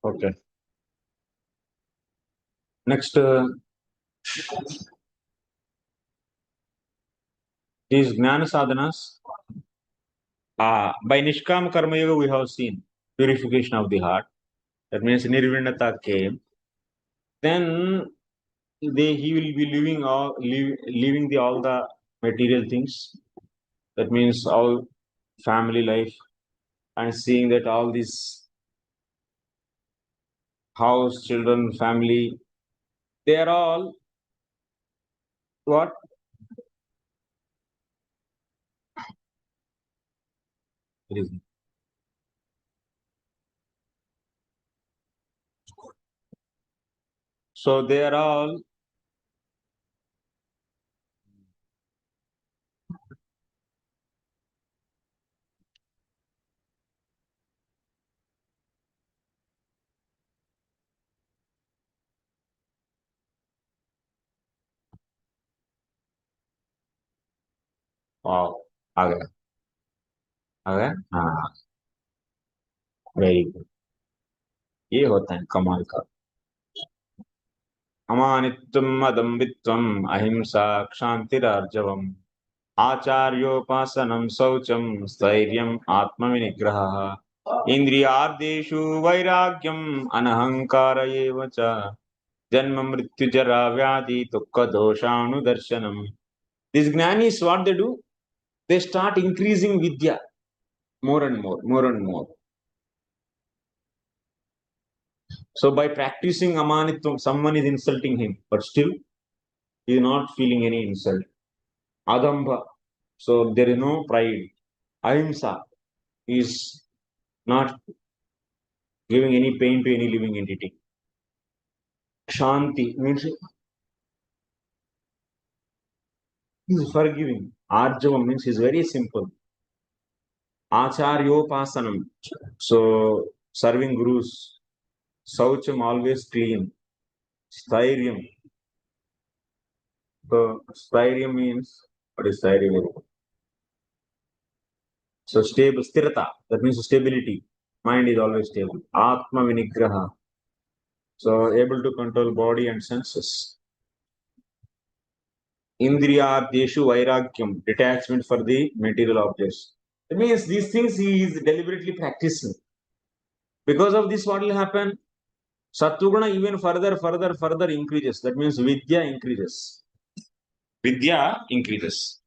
Okay. Next, these jnana sadhanas. By nishkam karma yoga we have seen purification of the heart. That means nirvinata came. Then he will be leaving all the material things. That means all family life and seeing that all these house, children, family, they are all what? So they are all wow. आ गया हाँ, very good. ये होता है कमाल का. अमानित्वम् अदम्भित्वम् अहिंसा क्षान्तिरार्जवम् आचार्योपासनं शौचं स्थैर्यम् आत्मविनिग्रहः इन्द्रियार्थेषु वैराग्यम् अनहङ्कार एव च जन्म मृत्यु जरा व्याधि दुःख दोषानुदर्शनम्. These jnanis, what they do? They start increasing vidya more and more, more and more. So by practicing amanitvam, someone is insulting him, but still he is not feeling any insult. Adamba, so there is no pride. Ahimsa is not giving any pain to any living entity. Shanti means He is forgiving. Arjavam means he is very simple. Acharyopasanam. So serving gurus. Saucham always clean. Stairyam. So stairyam means what is stairyam? So stable, sthirata. That means stability. Mind is always stable. Atma vinigraha. So able to control body and senses. Indriyadeshu vairagyam. Detachment for the material objects. That means these things he is deliberately practicing. Because of this, what will happen? Sattuguna even further increases. That means vidya increases. Vidya increases.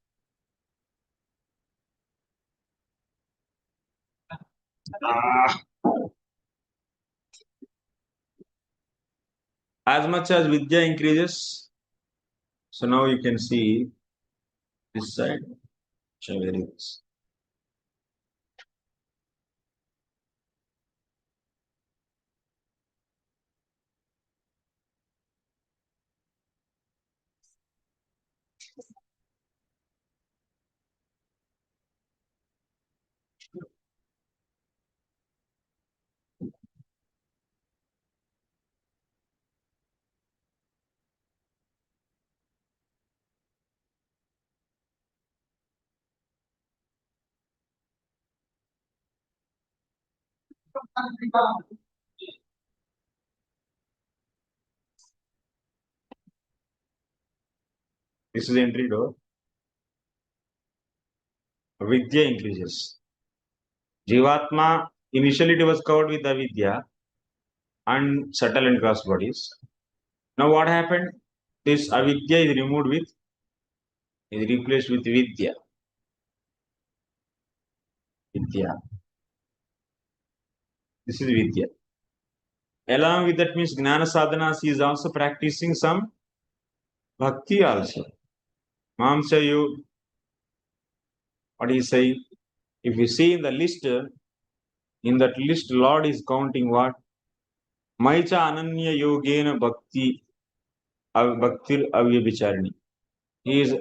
As much as vidya increases, so now you can see this side. This is the entry door. Vidya increases. Jivatma, initially it was covered with avidya and subtle and gross bodies. Now what happened? This avidya is removed with, is replaced with vidya. Vidya. This is vidya. Along with that means jnana sadhanas, he is also practicing some bhakti also. Mamsa, you, what is saying? If you see in the list, in that list, Lord is counting what? Maicha ananya yogena bhakti bhaktir avyabhicharani. He is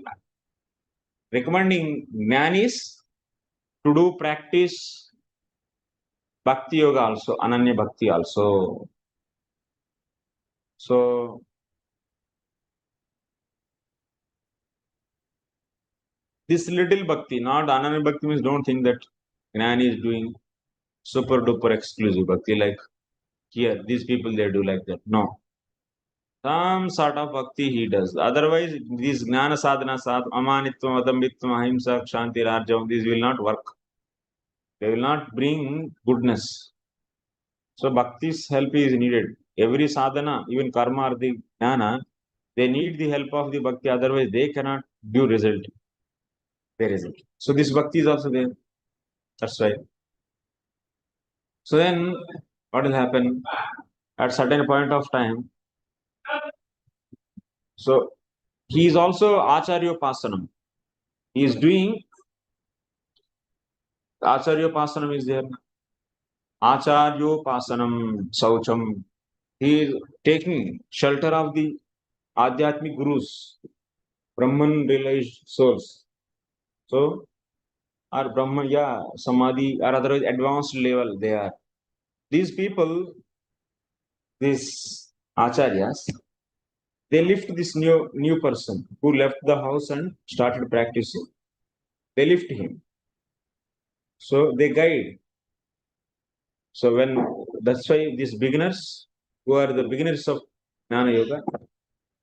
recommending jnanis to do practice bhakti yoga also, ananya bhakti also. So this little bhakti, not ananya bhakti means don't think that jnani is doing super duper exclusive bhakti like here, these people they do like that. No. Some sort of bhakti he does. Otherwise, these jnana sadhana, amanitvam, adambitvam, ahimsa, kshanti, rajam, these will not work. They will not bring goodness. So bhakti's help is needed. Every sadhana, even karma or the jnana, they need the help of the bhakti. Otherwise, they cannot give result. Their result. So this bhakti is also there. That's why. So then, what will happen? At certain point of time, so he is also acharyopasanam. He is doing acharyopasanam is there. Acharyopasanam saucham. He is taking shelter of the adhyatmic gurus, Brahman realized souls. So, or Brahman, yeah, Samadhi, or otherwise advanced level they are. These people, these acharyas, they lift this new person who left the house and started practicing. They lift him. So they guide. So when that's why these beginners, who are the beginners of Jnana Yoga,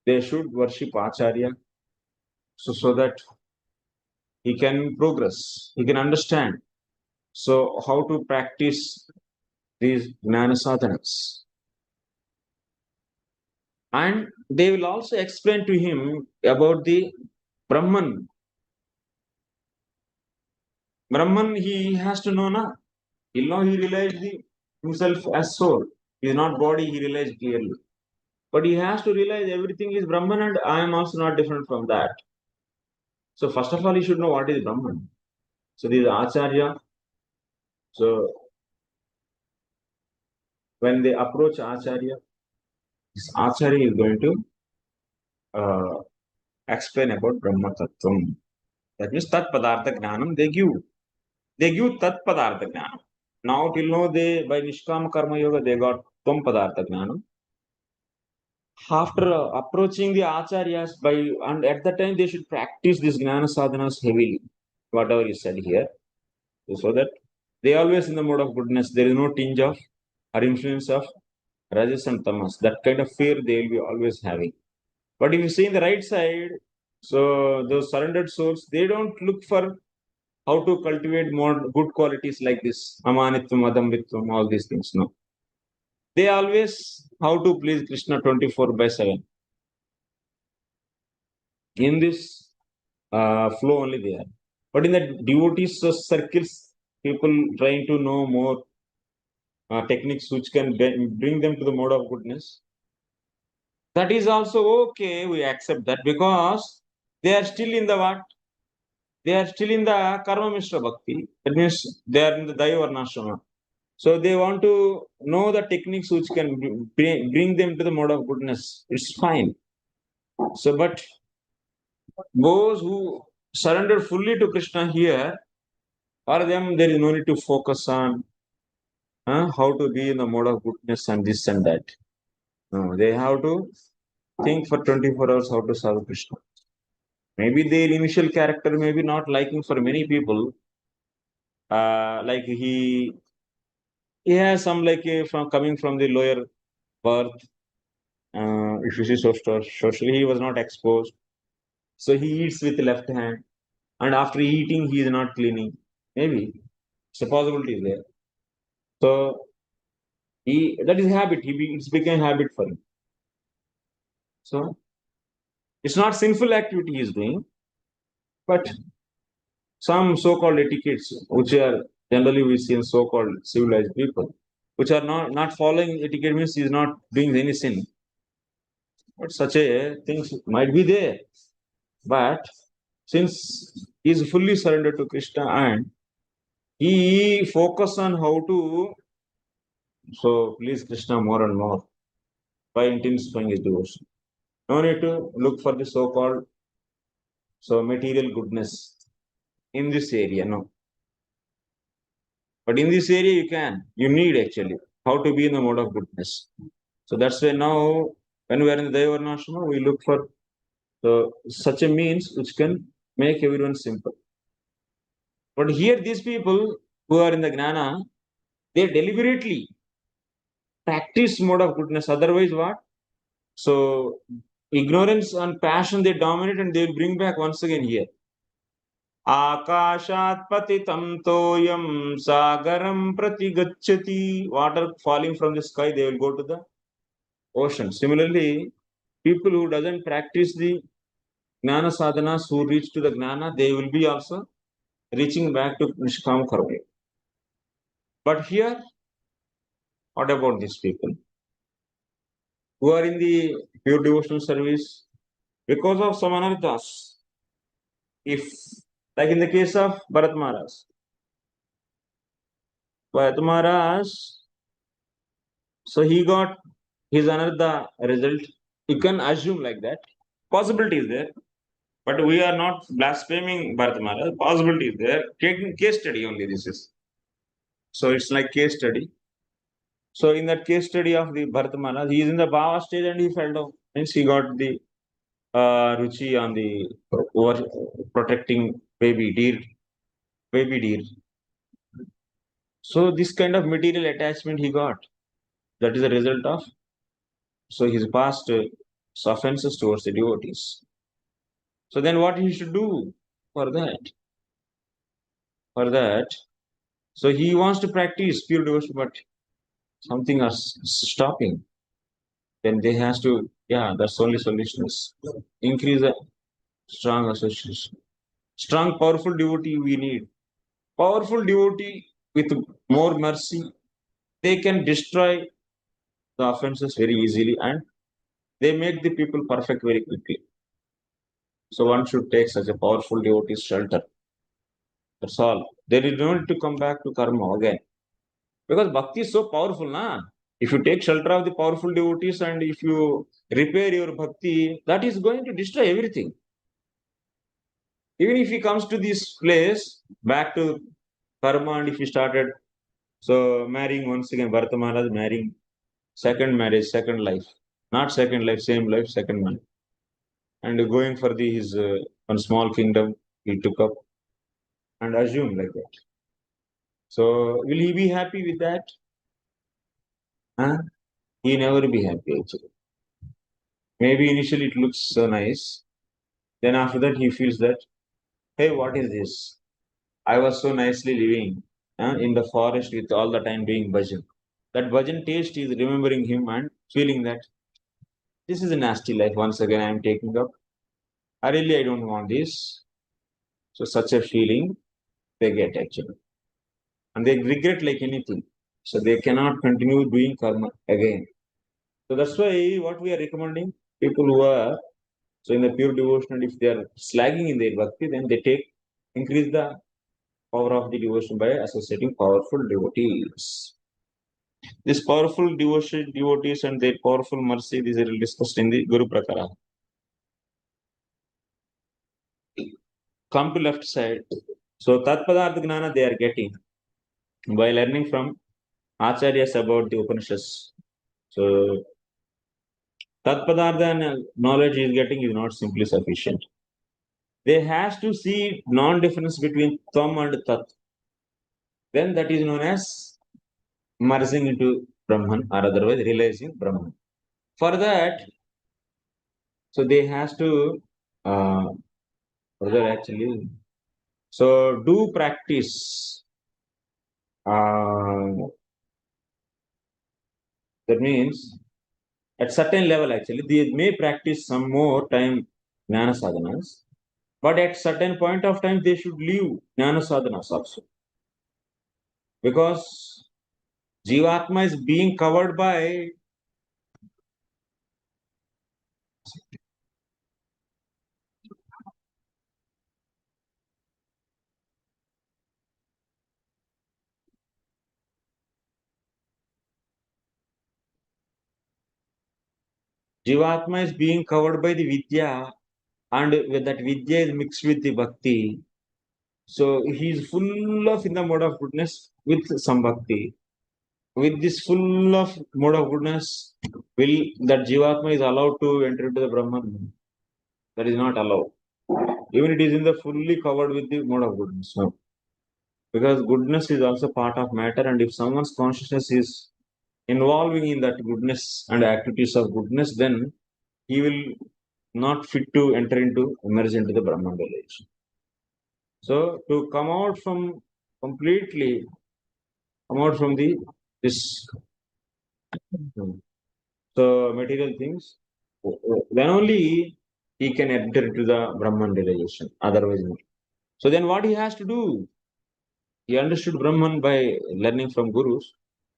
they should worship Acharya so that he can progress, he can understand. So how to practice these Jnana sadhanas. And they will also explain to him about the Brahman. Brahman, he has to know now. He'll know he realized himself as soul. He is not body, he realized clearly. But he has to realize everything is Brahman and I am also not different from that. So first of all, he should know what is Brahman. So this is Acharya. So when they approach Acharya, this Acharya is going to explain about Brahma tattvam. That means tat padartha jnanam they give. They give tat padartha jnanam. Now till now they by nishkama karma yoga they got tvam padartha jnanam. After approaching the acharyas and at that time they should practice this jnana sadhanas heavily, whatever is said here, so that they always in the mode of goodness. There is no tinge of or influence of rajas and tamas. That kind of fear they will be always having. But if you see in the right side, so those surrendered souls, they don't look for how to cultivate more good qualities like this, amanitvam, adambitvam, all these things. No. They always how to please Krishna 24/7. In this flow only they are. But in the devotees circles, people trying to know more techniques which can bring them to the mode of goodness. That is also okay, we accept that, because they are still in the what? They are still in the karma mishra bhakti. That means they are in the daivarnashrama. So they want to know the techniques which can bring them to the mode of goodness. It's fine. So, but those who surrender fully to Krishna here, for them there is no need to focus on how to be in the mode of goodness and this and that. No, they have to think for 24 hours how to serve Krishna. Maybe their initial character may be not liking for many people. Like he has some from coming from the lower birth. If you see socially, he was not exposed. So he eats with the left hand, and after eating, he is not cleaning. Maybe it's a possibility there. So that is habit. It's become habit for him. So it's not sinful activity he is doing, but some so-called etiquettes, which are generally we see in so-called civilized people, which are not following etiquette means he is not doing any sin. But such a things might be there. But since he is fully surrendered to Krishna and he focus on how to please Krishna more and more by intensifying his devotion. No need to look for the so-called material goodness in this area, no. But in this area you need actually how to be in the mode of goodness. So that's why now when we are in the Daivarnashrama, we look for such a means which can make everyone simple. But here these people who are in the Jnana, they deliberately practice mode of goodness. Otherwise what? So ignorance and passion they dominate and they will bring back once again here. Akashat patitam toyam sagaram prati gacchati. Water falling from the sky, they will go to the ocean. Similarly, people who doesn't practice the Jnana sadhanas, who reach to the Jnana, they will be also reaching back to Nishkam Karma. But here, what about these people who are in the pure devotional service because of some anarthas? If, like in the case of Bharat Maharaj, so he got his anartha result. You can assume like that. Possibility is there. But we are not blaspheming Bharat Maharaj. Possibility is there. Taking case study only this is. So it's like case study. So in that case study of the Bharat Maharaj, he is in the Bhava stage and he fell down. Means he got the ruci on the over protecting baby deer. So this kind of material attachment he got. That is a result of his past offenses towards the devotees. So then what he should do for that? So he wants to practice pure devotion, but something is stopping. Then they has to, that's only solution is increase a strong association. Strong, powerful devotee we need. Powerful devotee with more mercy, they can destroy the offenses very easily and they make the people perfect very quickly. So one should take such a powerful devotee's shelter. That's all. There is no need to come back to karma again. Because bhakti is so powerful, na? If you take shelter of the powerful devotees and if you repair your bhakti, that is going to destroy everything. Even if he comes to this place, back to karma, and if he started so marrying once again, Bharata Maharaj marrying, second marriage, second life, not second life, same life, second marriage, and going for his one small kingdom he took up and assumed like that. So will he be happy with that? Huh? He never be happy actually. Maybe initially it looks so nice. Then after that he feels that, hey, what is this? I was so nicely living in the forest with all the time doing bhajan. That bhajan taste is remembering him and feeling that this is a nasty life. Once again, I am taking up. I don't want this. So such a feeling they get actually. And they regret like anything. So they cannot continue doing karma again. So that's why what we are recommending, people who are so in the pure devotion, if they are slagging in their bhakti, then they increase the power of the devotion by associating powerful devotees. This powerful devotees and their powerful mercy, these are discussed in the Guru Prakara. Come to left side. So Tatpadartha Gnana they are getting by learning from Acharyas about the Upanishads. So Tatpadartha knowledge is getting is not simply sufficient. They has to see non-difference between Tvam and Tat. Then that is known as merging into Brahman or otherwise realizing Brahman. For that, so they has to further actually so do practice. That means at certain level actually they may practice some more time jnana sadhanas, but at certain point of time they should leave jnana sadhanas also because jivatma is being covered by the vidya, and with that vidya is mixed with the bhakti. So he is full of in the mode of goodness with some bhakti. With this full of mode of goodness, will that jivatma is allowed to enter into the Brahman? That is not allowed. Even it is in the fully covered with the mode of goodness. No. Because goodness is also part of matter, and if someone's consciousness is involving in that goodness and activities of goodness, then he will not fit to enter into emerge into the Brahman realization. So to come out from completely come out from the this so material things, then only he can enter into the Brahman realization. Otherwise, not. So then what he has to do? He understood Brahman by learning from gurus.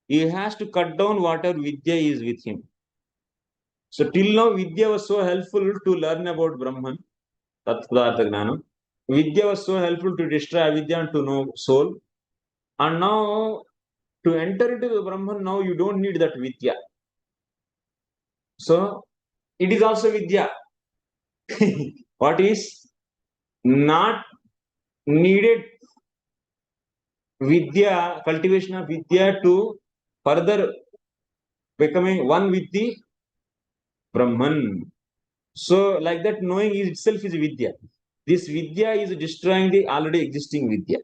He has to cut down whatever vidya is with him. So till now, vidya was so helpful to learn about Brahman, Tattva Jnanam. Vidya was so helpful to destroy avidya and to know soul. And now, to enter into the Brahman, now you don't need that vidya. So, it is also vidya. What is not needed vidya, cultivation of vidya to further becoming one with the Brahman. So, like that, knowing is itself is vidya. This vidya is destroying the already existing vidya.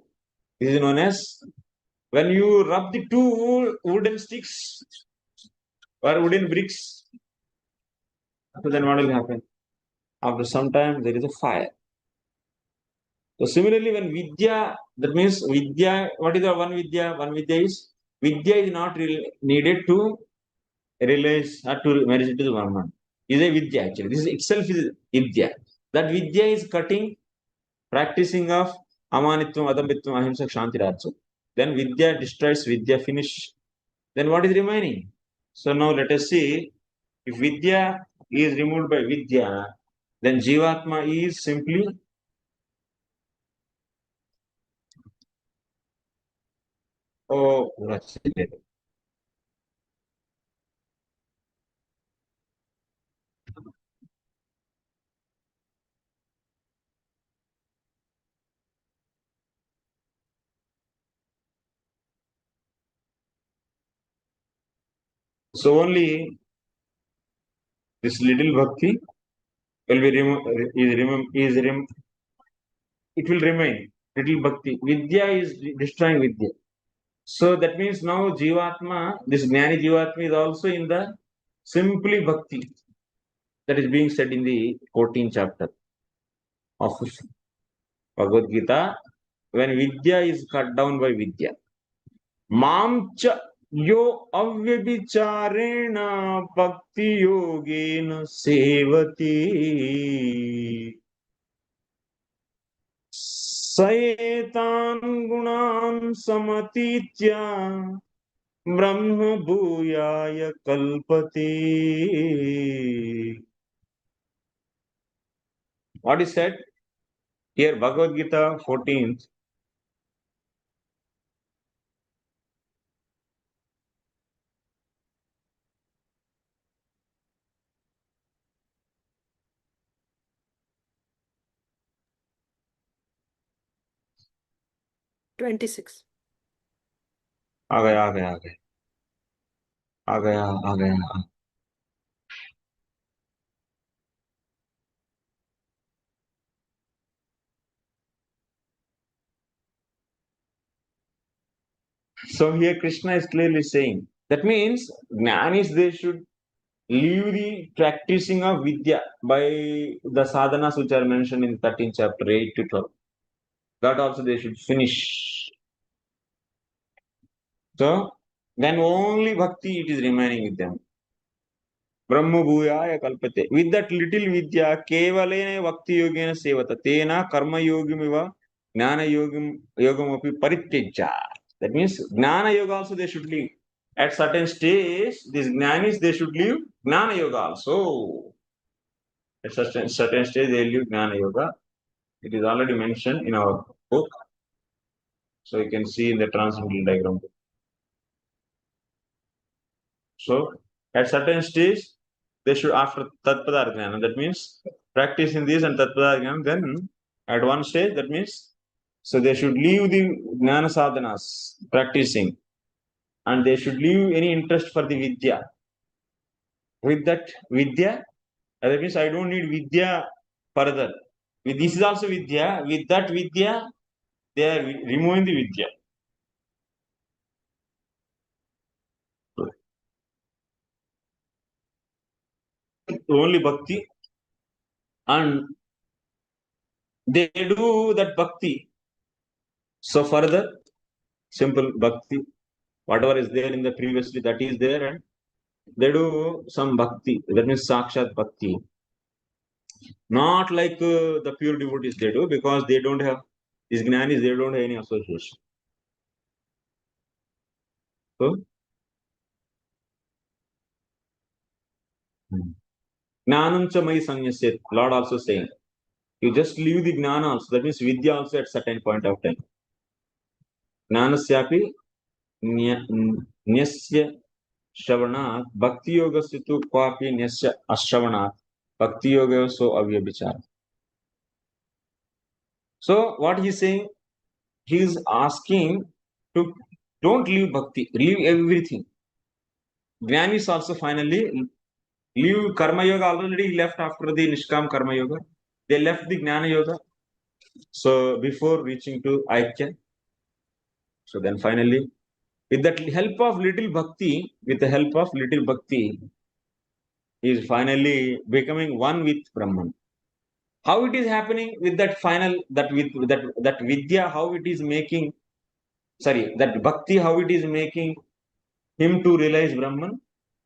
This is known as when you rub the two wooden sticks or wooden bricks, so then what will happen? After some time, there is a fire. So, similarly, when vidya, that means vidya, what is the one vidya? One vidya is not needed to realize or to marriage into the Brahman. Is a vidya actually. This itself is vidya. That vidya is cutting practicing of amanitvam, adambitvam, ahimsa, shanti, rajya. Then vidya destroys vidya, finish. Then what is remaining? So now let us see if vidya is removed by vidya, then jivatma is simply that's it. So only this little bhakti will be it will remain. Little bhakti. Vidya is destroying vidya. So that means now Jivatma, this Jnani Jivatma is also in the simply bhakti that is being said in the 14th chapter of Bhagavad Gita. When vidya is cut down by vidya. Mamcha yo avyabicharena bhakti yogena sevati. Saetan gunan samatitya brahma bhuyaya kalpati. What is said here? Bhagavad Gita 14th. $26. आ गया So here Krishna is clearly saying that means Jnanis they should leave the practicing of vidya by the sadhanas which are mentioned in 13th chapter 8 to 12. That also they should finish. So then only bhakti it is remaining with them. Brahma bhuyaya kalpate. With that little vidya, kevalena bhakti yogena sevata. Tena karma yogamiva jnana yogam api parityajya. That means jnana yoga also they should leave. At certain stage, these jnanis they should leave jnana yoga also. At certain stage they leave jnana yoga. It is already mentioned in our book. So you can see in the transcendental diagram. So at certain stage, they should after tattva jnana. That means practicing this and tattva jnana. Then at one stage, that means so they should leave the jnana sadhanas practicing, and they should leave any interest for the vidya. With that vidya, that means I don't need vidya further. With this is also vidya. With that vidya, they are removing the vidya. Only bhakti, and they do that bhakti. So further, simple bhakti, whatever is there in the previously, that is there, and they do some bhakti. That means sakshat bhakti. Not like the pure devotees they do, because they don't have these jnanis, they don't have any association. So, jnanam cha mai sanyasyet. Lord also saying, you just leave the jnana also. That means vidya also at certain point of time. Jnanasyapi nyasya shravanat bhakti yoga situ kwapi nyasya ashravanat bhakti yoga so avyabhichara. So what he is saying, he is asking to don't leave bhakti, leave everything. Jnani is also finally leave karma yoga. Already left after the nishkam karma yoga. They left the jnana yoga. So before reaching to aikya. So then finally, with the help of little bhakti, he is finally becoming one with Brahman. How it is happening with that final, that vidya, how it is making, that bhakti, how it is making him to realize Brahman,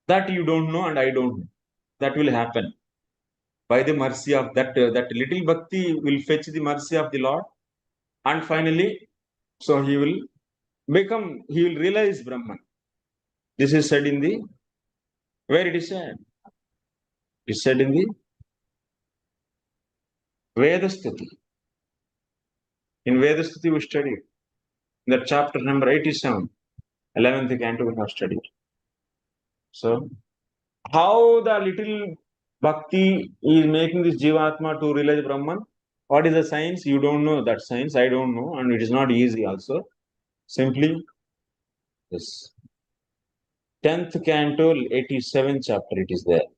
that you don't know and I don't know. That will happen by the mercy of that little bhakti will fetch the mercy of the Lord, and finally, so he will realize Brahman. This is said in the, where it is said? It's said in the Vedastuti. In Vedastuti we studied. In that chapter number 87, 11th canto we have studied. So, how the little bhakti is making this jivatma to realize Brahman? What is the science? You don't know that science. I don't know, and it is not easy also. Simply, yes. 10th canto, 87th chapter, it is there.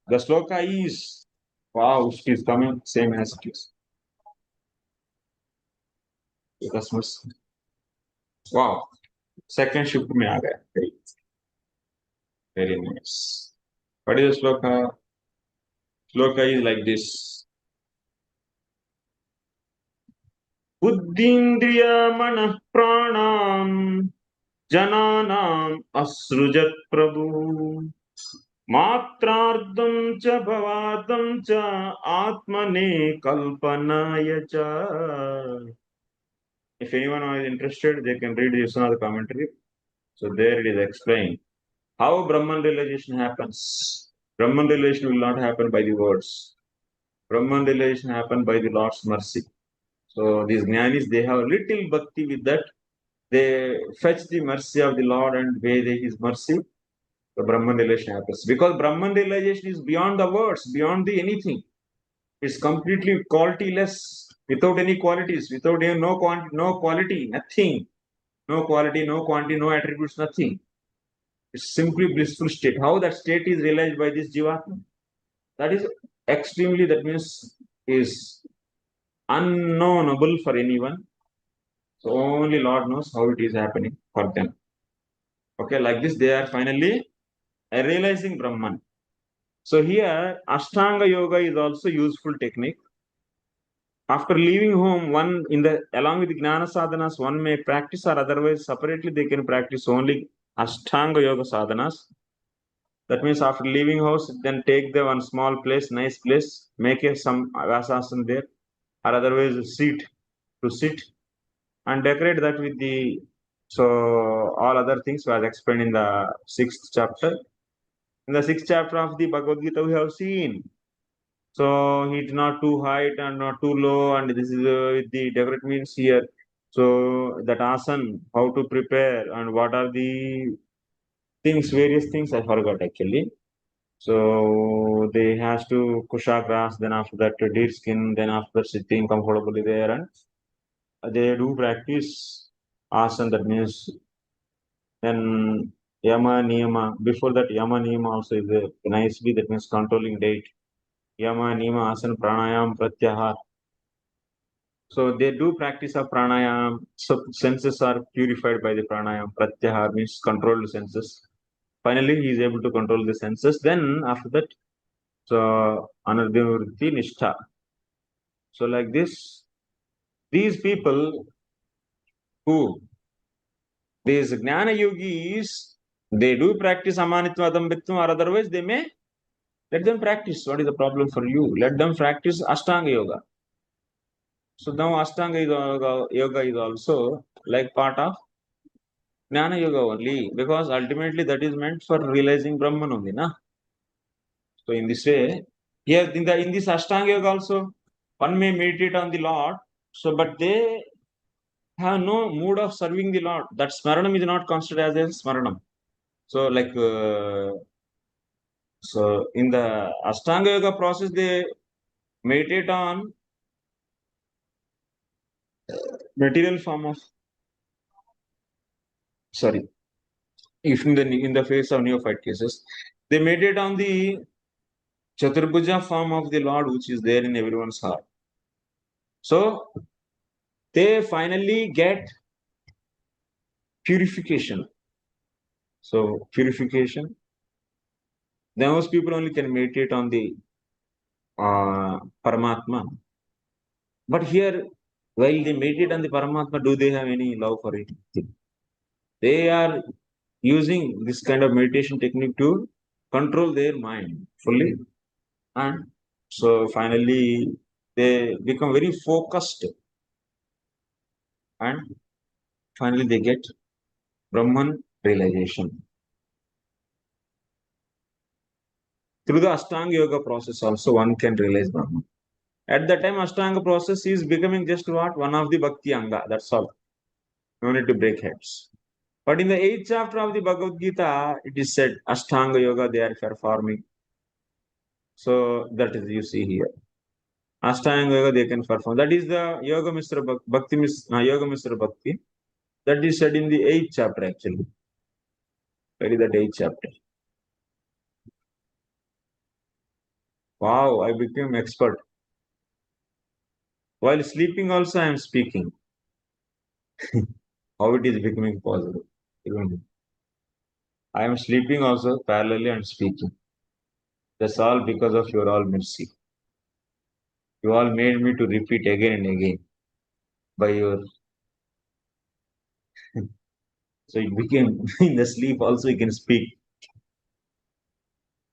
The sloka is, wow, it is coming same as it is. Wow, second shift में आ गया. Very nice. What is the sloka? Sloka is like this. Buddhindriya manah pranam jananam asrujat prabhu matrardam cha bhavadam cha atmane kalpanaya cha. If anyone is interested, they can read this another commentary. So there it is explained how Brahman realization happens. Brahman realization will not happen by the words. Brahman realization happen by the Lord's mercy. So these jnanis, they have little bhakti with that. They fetch the mercy of the Lord and obey His mercy. The Brahman realization happens. Because Brahman realization is beyond the words, beyond the anything. It's completely qualityless, without any qualities, without no quality, nothing. No quality, no quantity, no attributes, nothing. It's simply blissful state. How that state is realized by this jivatma? That is extremely, that means, is unknowable for anyone. So only Lord knows how it is happening for them. Okay, like this, they are finally realizing Brahman. So here, Ashtanga Yoga is also useful technique. After leaving home, one along with Jnana sadhanas, one may practice, or otherwise separately they can practice only Ashtanga Yoga sadhanas. That means after leaving house, then take the one small place, nice place, make some asana there, or otherwise sit, and decorate that with the, so all other things was explained in the 6th chapter. In the 6th chapter of the Bhagavad Gita, we have seen. So it's not too high and not too low, and this is with the decorate means here. So that asana, how to prepare, and what are the things, various things I forgot actually. So they has to kusha grass, then after that deer skin, then after sitting comfortably there, and they do practice asana. That means then yama niyama. Before that yama niyama also is there nicely. That means controlling date. Yama niyama asana pranayam pratyahar. So they do practice of pranayam. So senses are purified by the pranayam. Pratyahar means controlled senses. Finally, he is able to control the senses. Then after that, so nivrtti Nistha. So like this, these people who, these Jnana yogis, they do practice amanitva adambitvam, or otherwise they may let them practice. What is the problem for you? Let them practice Ashtanga Yoga. So now Ashtanga yoga is also like part of Jnana Yoga only, because ultimately that is meant for realizing Brahman only, na? So in this way, here in this Ashtanga Yoga also, one may meditate on the Lord. So, but they have no mood of serving the Lord. That smaranam is not considered as a smaranam. So, like, so in the Ashtanga Yoga process, they meditate on material form of, sorry, if in the face of neophyte cases, they meditate on the Chaturbhuja form of the Lord, which is there in everyone's heart. So they finally get purification. So purification. Those people only can meditate on the Paramatma. But here, while they meditate on the Paramatma, do they have any love for it? They are using this kind of meditation technique to control their mind fully. And so finally, they become very focused. And finally, they get Brahman realization. Through the Ashtanga Yoga process also, one can realize Brahman. At that time, Ashtanga process is becoming just what? One of the Bhakti Anga. That's all. No need to break heads. But in the 8th chapter of the Bhagavad Gita, it is said Ashtanga Yoga they are performing. So that is you see here. Ashtanga Yoga they can perform. That is the Yoga Mr. Bhakti. Yoga Mr. Bhakti. That is said in the 8th chapter actually. Where is the 8th chapter? Wow, I became expert. While sleeping also I am speaking. How it is becoming possible? Even I am sleeping also parallelly and speaking. That's all because of your all mercy. You all made me to repeat again and again by your. So it became in the sleep also you can speak.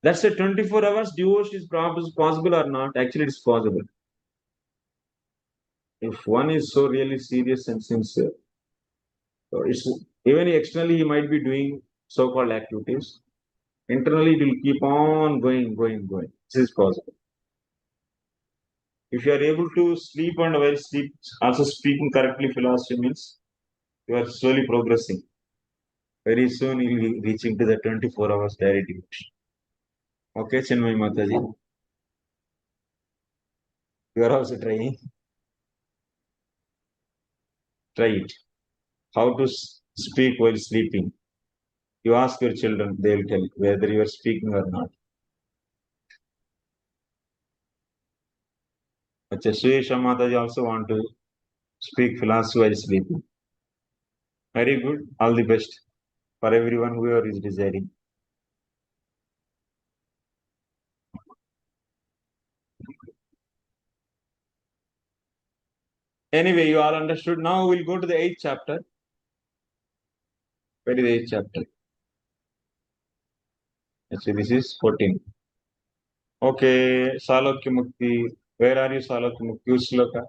That's a 24 hours devotion is possible or not? Actually, it's possible. If one is so really serious and sincere, so it's even externally he might be doing so-called activities. Internally, it will keep on going. This is possible. If you are able to sleep and while sleep, also speaking correctly, philosophy means you are slowly progressing. Very soon you will be reaching to the 24 hours direct devotion. Okay, Chinmay Mataji. You are also trying. Try it. How to speak while sleeping. You ask your children, they will tell you whether you are speaking or not. Achha, Suesha Mataji also want to speak philosophy while sleeping. Very good. All the best for everyone whoever is desiring. Anyway, you all understood. Now we'll go to the 8th chapter. Where is the 8th chapter? Actually, this is 14. Okay, Salokya Mukti. Where are you, Salokya Mukti? Which sloka?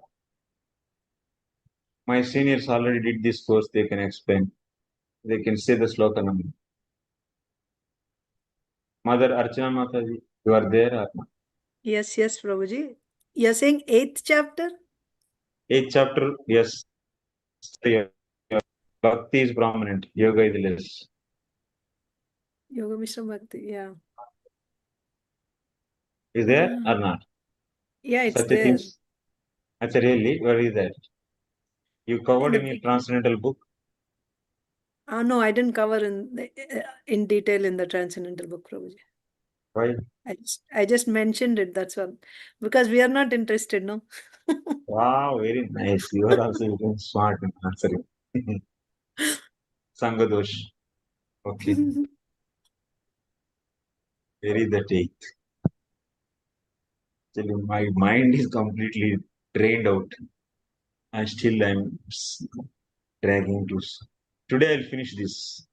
My seniors already did this course. They can explain. They can say the sloka number. Mother Archana Mataji, you are there or not? Yes, Prabhuji. You're saying 8th chapter? 8th chapter, yes. Bhakti is prominent. Yoga is less. Yoga Mishra Bhakti, yeah. Is there or not? Yeah, it's Such a there. thing. That's really, where is that? You covered in your Transcendental book? No, I didn't cover in detail in the Transcendental book, Prabhuji. Why? I just mentioned it, that's all. Because we are not interested, no? Wow, very nice. You are also very smart in answering. Sangadosh. Okay. Very the take. Actually, my mind is completely drained out. And still I'm dragging to. Today I'll finish this.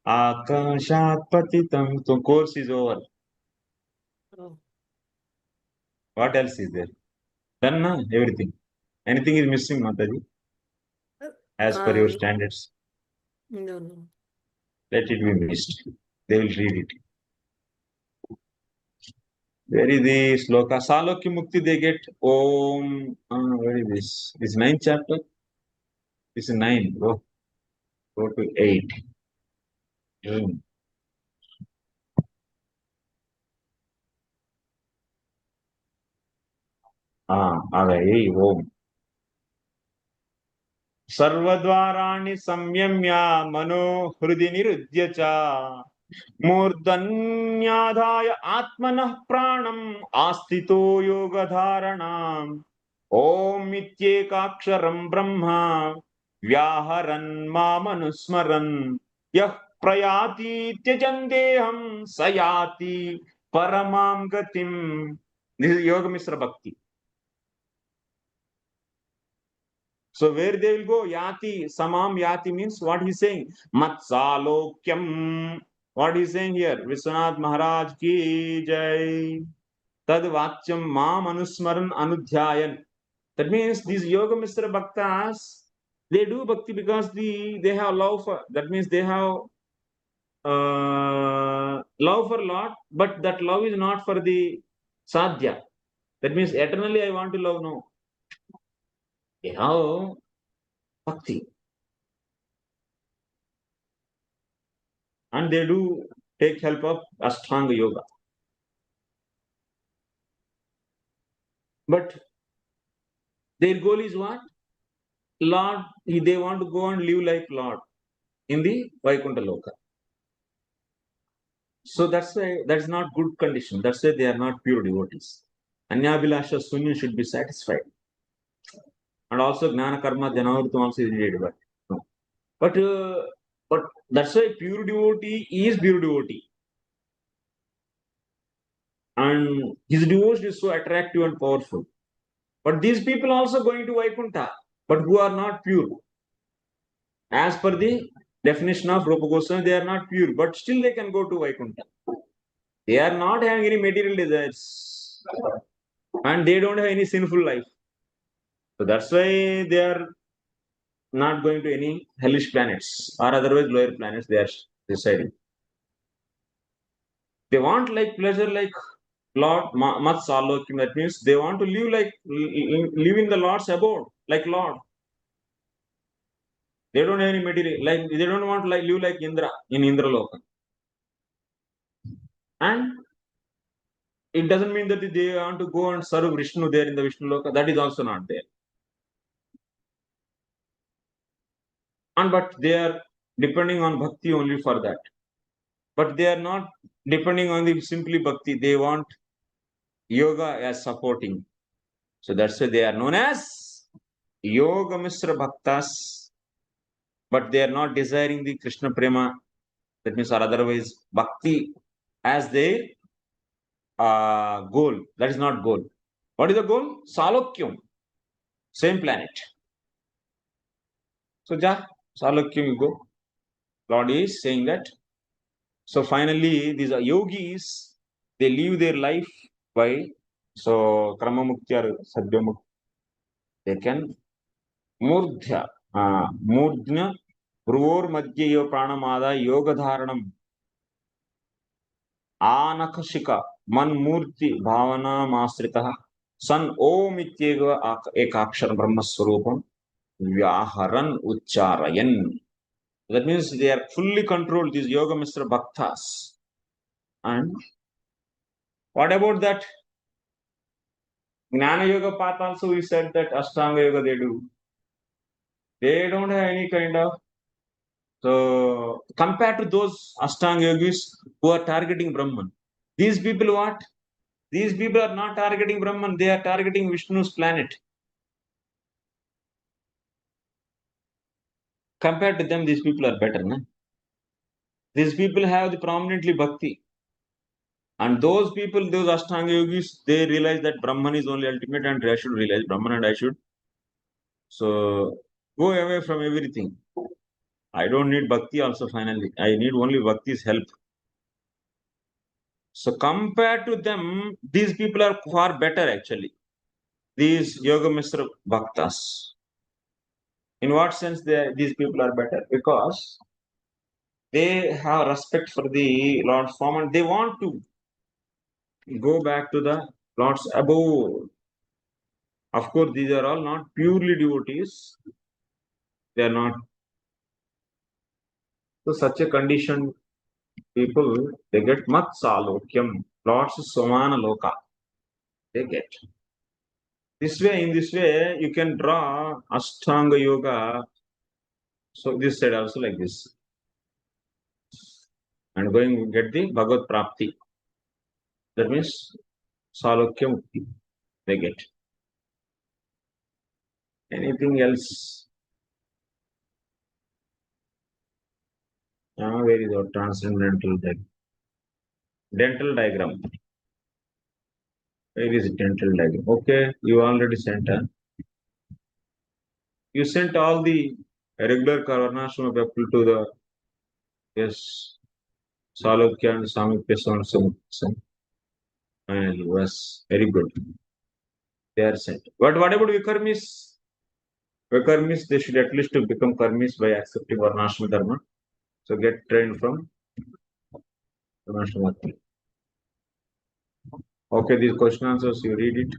Akashat patitam. So course is over. Oh. What else is there? Done na? Everything. Anything is missing, Mataji? As per your standards. No. Let it be missed. They will read it. Where is the sloka? Salokya Mukti they get Om. Where is this? This 9th chapter? This is 9. Go to 8. Avai Om. सर्वद्वाराणि संयम्य मनो हृदि निरुद्य च मूर्धन्याधाय आत्मनः प्राणम् आस्थितो योगधारणाम् ओम इत्येकाक्षरं ब्रह्म व्याहरन् मामनुस्मरन् यः प्रयाति त्यजन् देहं स याति परमां गतिम्. This is Yoga Mishra Bhakti. So where they will go? Yati, samam yati means what he's saying. Matsalokyam. What he's saying here? Vishwanath Maharaj ki jai. Tad vachyam mam anusmaran anudhyayan. That means these Yoga Mishra Bhaktas, they do bhakti because they have love for, that means they have love for Lord, but that love is not for the sadhya. That means eternally I want to love, no. They have bhakti. And they do take help of Ashtanga Yoga. But their goal is what? Lord, they want to go and live like Lord in the Vaikuntha Loka. So that's why that's not good condition. That's why they are not pure devotees. Anyabhilasha Sunya should be satisfied. And also Gnana Karma Janavritam also is needed. But that's why pure devotee is pure devotee. And his devotion is so attractive and powerful. But these people also going to Vaikuntha, but who are not pure. As per the definition of Rupa Goswami, they are not pure, but still they can go to Vaikuntha. They are not having any material desires. And they don't have any sinful life. So that's why they are not going to any hellish planets or otherwise lower planets they are deciding. They want like pleasure like Lord Mat Salokyam. That means they want to live like live in the Lord's abode, like Lord. They don't have any material, like they don't want to like live like Indra in Indra Loka. And it doesn't mean that they want to go and serve Vishnu there in the Vishnu Loka. That is also not there. And but they are depending on bhakti only for that. But they are not depending on the simply bhakti. They want yoga as supporting. So that's why they are known as Yoga Misra Bhaktas. But they are not desiring the Krishna prema. That means or otherwise bhakti as their goal. That is not goal. What is the goal? Salokyam. Same planet. So Salokyam you go. Lord is saying that. So finally, these are yogis, they live their life by krama mukti or sadhya mukti. They can murdhya, murdhya, bruvor madhya pranamada yoga dharanam, anakashika, man murti bhavana masritaha, san om ityega ekakshara brahma swarupam, vyaharan ucharayan. That means they are fully controlled, these yoga Mr. Bhaktas. And what about that? Jnana Yoga path also we said that Ashtanga Yoga they do. They don't have any kind of. So compared to those Ashtanga Yogis who are targeting Brahman, these people what? These people are not targeting Brahman, they are targeting Vishnu's planet. Compared to them, these people are better. No? These people have the prominently bhakti. And those people, those Ashtanga Yogis, they realize that Brahman is only ultimate and I should realize Brahman and I should. So go away from everything. I don't need bhakti also finally. I need only bhakti's help. So compared to them, these people are far better actually. These Yoga Misra Bhaktas. In what sense these people are better? Because they have respect for the Lord's form and they want to go back to the Lord's abode. Of course, these are all not purely devotees. They are not. So such a condition, people, they get mat salokyam, Lord's somana loka. They get. In this way, you can draw Ashtanga Yoga. So this side also like this. And going to get the Bhagavad Prapti. That means Salokya Mukti. They get. Anything else? Where is our transcendental diagram? Dental diagram. Where is it? Dental diagram? Okay, you already sent. You sent all the regular Karvanashram people to the yes Salokya and Samipya Samukya. Finally, was very good. They are sent. But what about Vikarmis? Vikarmis, they should at least become karmis by accepting Varnashram Dharma. So get trained from Varnashram Dharma. Okay, these question answers, you read it.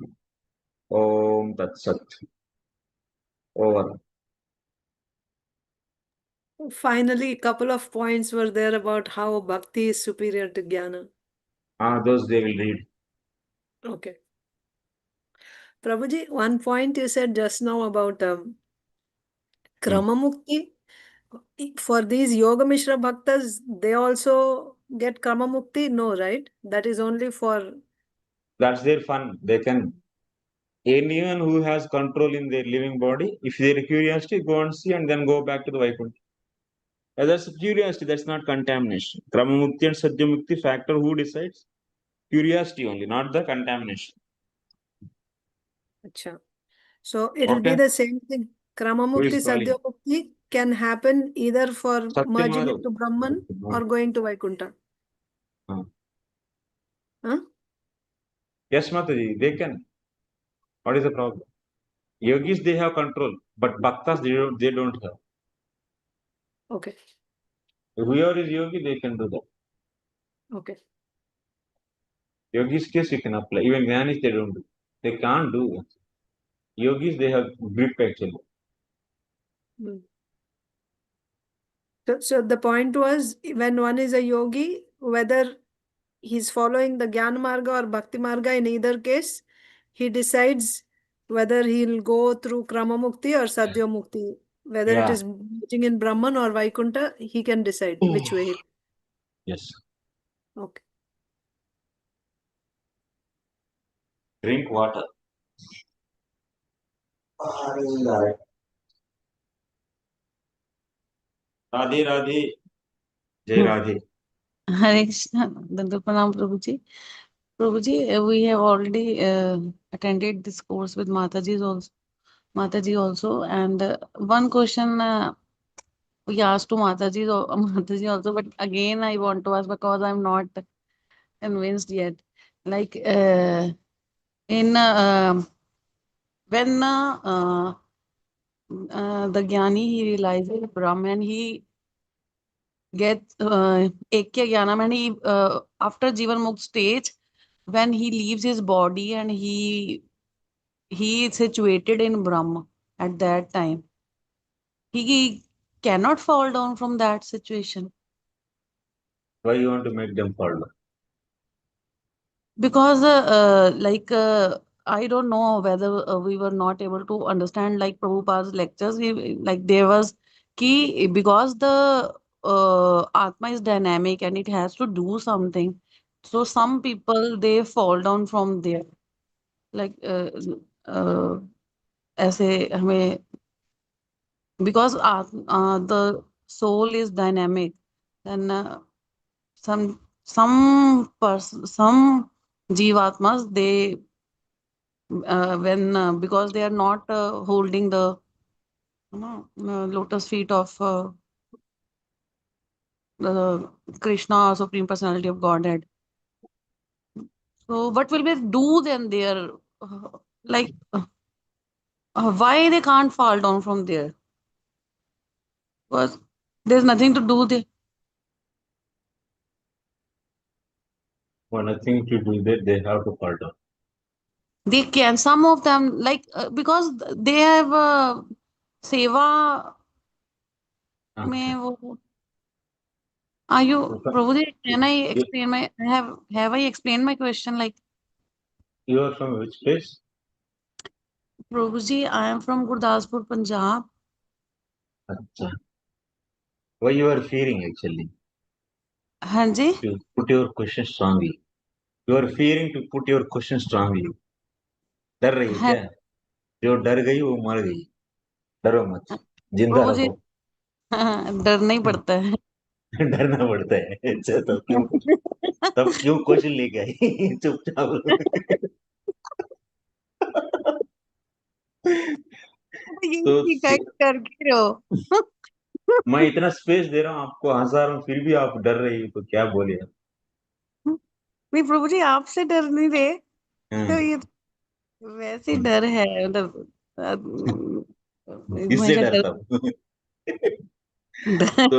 Om Tat Sat. Over. Finally, a couple of points were there about how bhakti is superior to jnana. Those they will read. Okay. Prabhuji, one point you said just now about Kramamukti. For these Yoga Mishra Bhaktas, they also get Kama Mukti? No, right? That is only for... That's their fun. They can, anyone who has control in their living body, if they're curiosity, go and see and then go back to the Vaikuntha. That's curiosity, that's not contamination. Krama Mukti and Sadhya Mukti factor, who decides? Curiosity only, not the contamination. Acha. So it will be Okay. the same thing. Krama Who Mukti, is calling? Sadhya Mukti can happen either for Satyam merging Madhav. into Brahman or going to Vaikuntha. Huh. Huh? Yes, Mataji, they can. What is the problem? Yogis, they have control, but bhaktas, they don't have. Okay. Whoever is yogi, they can do that. Okay. Yogis case you can apply. Even Jnanis, they don't do. They can't do it. Yogis, they have grip actually. Hmm. So the point was, when one is a yogi, whether he's following the Jnana Marga or Bhakti Marga, in either case, he decides whether he'll go through Krama Mukti or Sadhya Mukti. Whether it Yeah. is merging in Brahman or Vaikuntha, he can decide which way. Yes. Okay. Drink water. Radhe Radhe. Jai Radhe. Hare Krishna, Dandavat Pranam Prabhuji. Prabhuji, we have already attended this course with Mataji also, and one question we asked to Mataji, Mataji also, but again I want to ask because I'm not convinced yet. Like in when the Jnani, he realizes Brahma and he gets Ekya Jnanam, and he after Jivan Mukta stage, when he leaves his body and he is situated in Brahma at that time, he cannot fall down from that situation Why you want to make them fall down? because I don't know whether we were not able to understand like Prabhupada's lectures. Like there was key because the Atma is dynamic and it has to do something. So some people they fall down from there. Like ऐसे हमें because the soul is dynamic, then some jivatmas they when because they are not holding the lotus feet of the Krishna, Supreme Personality of Godhead. So what will they do then there? Like why they can't fall down from there? Because there's nothing to do there. For nothing to do that, they have to fall down. They can, some of them, like because they have seva Okay. में वो are you Okay. Prabhuji, can I You, explain my have I explained my question? Like you are from which place? Prabhuji, I am from Gurdaspur, Punjab. Achha. Why you are fearing actually? हाँ जी To put your question strongly. You are fearing to put your question strongly. डर रही है हाँ क्या? जो डर गई वो मर गई. डरो मत. जिंदा प्रभु जी रहो. डरना ही पड़ता है डरना पड़ता है. अच्छा तब क्यों क्वेश्चन लेके आई? चुपचाप. ये तो शिकायत कर क्यों रहे हो मैं इतना स्पेस दे रहा हूँ आपको, हंसा रहा हूँ, फिर भी आप डर रही हो तो क्या बोले आप? नहीं प्रभु जी आपसे डर नहीं रहे तो हाँ, ये वैसे ही डर है मतलब इससे हमेशा डर डरता हूँ. डर तो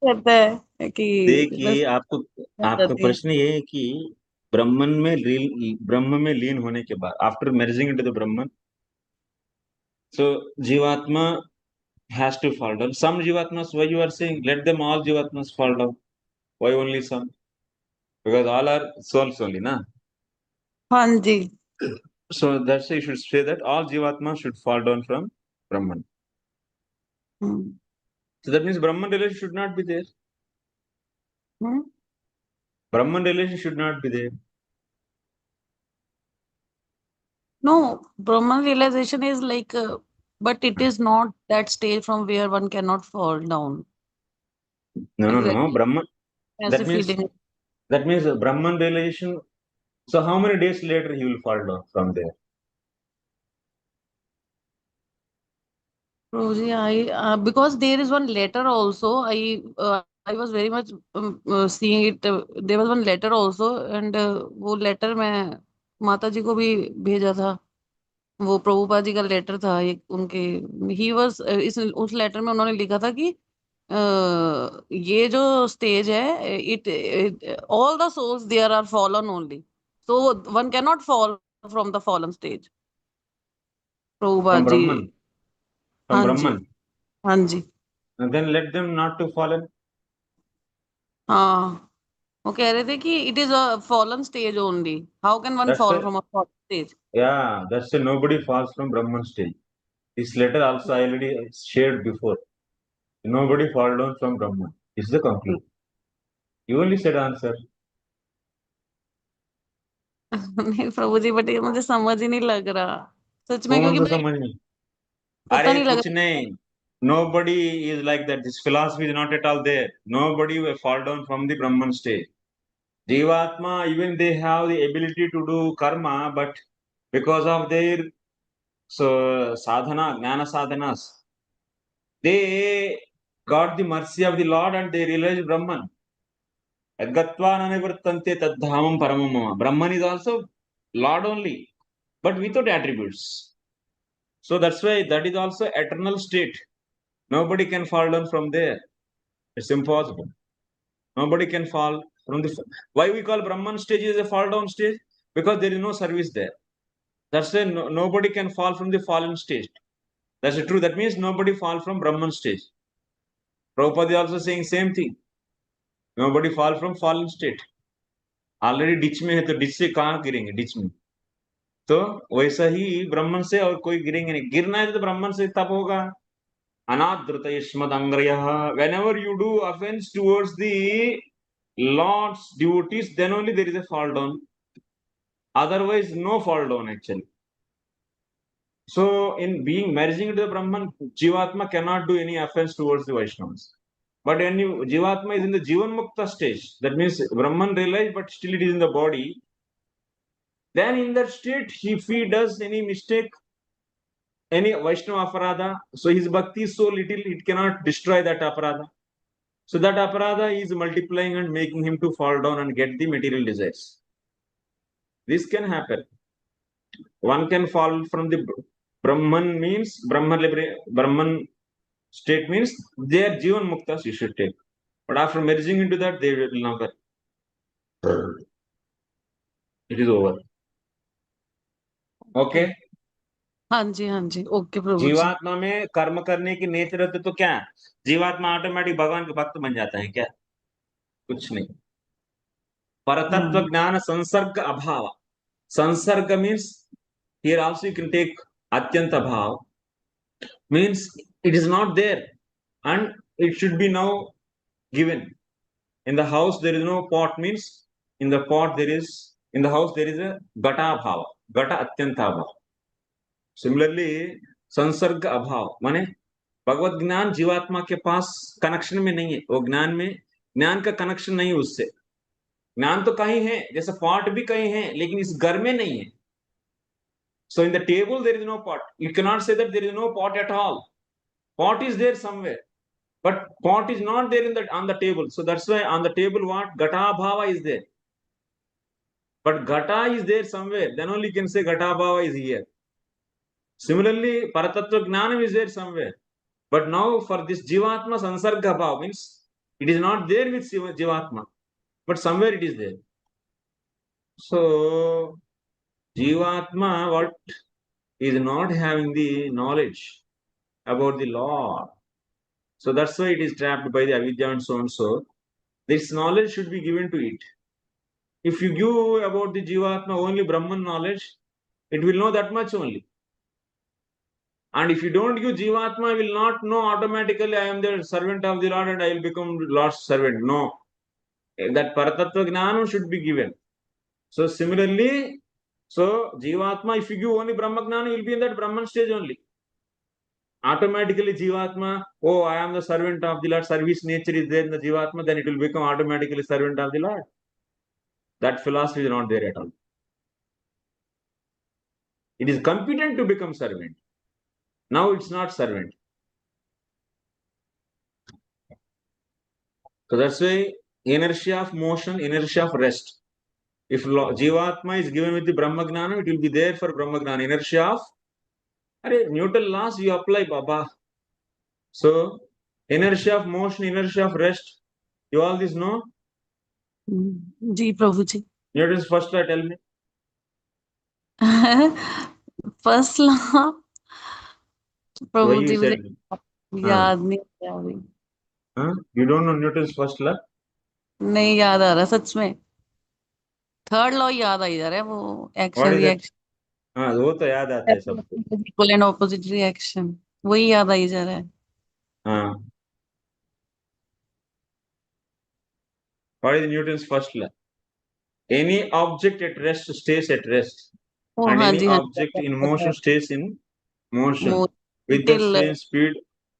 रहता है कि बस देखिए, आपको डर आपका जाती है प्रश्न ये है कि ब्रह्म में लीन होने के बाद, after merging into the Brahman, so Jivatma has to fall down. Some Jivatmas, why you are saying let them all Jivatmas fall down? Why only some? Because all are souls only, na? हाँ जी So that's why you should say that all Jivatmas should fall down from Brahman. Hmm, So that means Brahman relation should not be there. Hmm, Brahman relation should not be there. No, Brahman realization is like, but it is not that stage from where one cannot fall down. No, Exactly. Brahman. As That a means feeling. Brahman realization. So how many days later he will fall down from there? Rosie, because there is one letter also. I was very much seeing it. There was one letter also, and वो letter मैं माता जी को भी भेजा था. वो प्रभुपाद जी का letter था एक उनके. ही वाज इस उस लेटर में उन्होंने लिखा था कि ये जो स्टेज है it all the souls there are fallen only, so one can not fall from the fallen stage. From Prabhupada ji. Brahman. From हाँ जी. Brahman. हाँ जी. And then let them not to fallen. हाँ, वो कह रहे थे कि it is a fallen stage only. How can one That's fall a, from a fallen stage? yeah, that's a nobody falls from Brahman stage. This letter also I already shared before. Nobody fall down from Brahman. This is the conclusion. You only said answer. नहीं प्रभु जी, but ये मुझे समझ ही नहीं लग रहा सच में, कौन क्योंकि सा भाई समझ में? पता अरे नहीं लग कुछ नहीं. Nobody is like that. This philosophy is not at all there. Nobody will fall down from the Brahman stage. Jivatma, even they have the ability to do karma, but because of their sadhana, jnana sadhanas, they got the mercy of the Lord and they realized Brahman. Gatva nivrttante tattvam paramam mama. Brahman is also Lord only, but without attributes. So that's why that is also eternal state. Nobody can fall down from there. It's impossible. Nobody can fall from the. Why we call Brahman stage is a fall down stage? Because there is no service there. That's why nobody can fall from the fallen stage. That's true. That means nobody fall from Brahman stage. Prabhupada is also saying same thing. Nobody fall from fallen state. Already ditch में है तो ditch से कहाँ गिरेंगे? Ditch में. तो वैसा ही ब्राह्मण से और कोई गिरेंगे नहीं. गिरना है तो ब्राह्मण से तब होगा. अनादृतयस्मदंग्रयः. Whenever you do offense towards the Lord's devotees, then only there is a fall down. Otherwise, no fall down actually. So, in being merging into the Brahman, Jivatma cannot do any offense towards the Vaishnavas. But when Jivatma is in the Jivan Mukta stage, that means Brahman realized, but still it is in the body. Then in that state, if he does any mistake, any Vaishnava aparadha, so his bhakti is so little, it cannot destroy that aparadha. So that aparadha is multiplying and making him to fall down and get the material desires. This can happen. One can fall from the Brahman means, Brahman state means they are Jivan Muktas you should take. But after merging into that, they will never. It is over. Okay? हाँ जी okay प्रभु जी. जीवात्मा में कर्म करने की nature होते तो क्या? जीवात्मा ऑटोमेटिक भगवान के भक्त बन जाता है क्या? कुछ नहीं. परतत्व ज्ञान संसर्ग अभाव. संसर्ग means here also you can take atyant abhav, means it is not there and it should be now given. In the house there is no pot, means in the pot there is, in the house there is a gata bhava, gata atyanta bhava. Similarly संसर्ग अभाव माने भगवत ज्ञान जीवात्मा के पास connection में नहीं है. वो ज्ञान में, ज्ञान का कनेक्शन नहीं है उससे. ज्ञान तो कहीं है, जैसे पॉट भी कहीं है, लेकिन इस घर में नहीं है. So in the table there is no pot. You cannot say that there is no pot at all. Pot is there somewhere, but pot is not there in the on the table. So that's why on the table what gata bhava is there. But gata is there somewhere. Then only you can say gata bhava is here. Similarly, paratattva jnanam is there somewhere. But now for this jivatma sansarga bhava means it is not there with jivatma, but somewhere it is there. So jivatma what is not having the knowledge about the Lord. So that's why it is trapped by the avidya and so and so. This knowledge should be given to it. If you give about the jivatma only Brahman knowledge, it will know that much only. And if you don't give jivatma, will not know automatically I am the servant of the Lord and I will become Lord's servant. No. that paratattva jnanam should be given. So similarly, so Jivatma, if you give only Brahma Jnana, you'll be in that Brahman stage only. Automatically Jivatma, oh, I am the servant of the Lord, service nature is there in the Jivatma, then it will become automatically servant of the Lord. That philosophy is not there at all. It is competent to become servant. Now it's not servant. So that's why inertia of motion, inertia of rest. If Jivatma is given with the Brahma Jnana, it will be there for Brahma Jnana. Inertia of Newton laws you apply, Baba. So inertia of motion, inertia of rest. You all this know? Ji, Prabhuji. Newton's first law, tell me. First law, Why you Prabhuji, मुझे said? याद नहीं आ रही. Huh? You don't know Newton's first law? नहीं याद आ रहा सच में. Third law याद आई जा रहा है वो What action is that? Reaction हाँ, वो तो याद आता है सबको. इक्वल एंड ऑपोजिट रिएक्शन वही याद आई जा रहा है. हाँ. What is Newton's first law? Any object at rest stays at rest, O and हाँ any जी हाँ object in motion stays in motion with the till same speed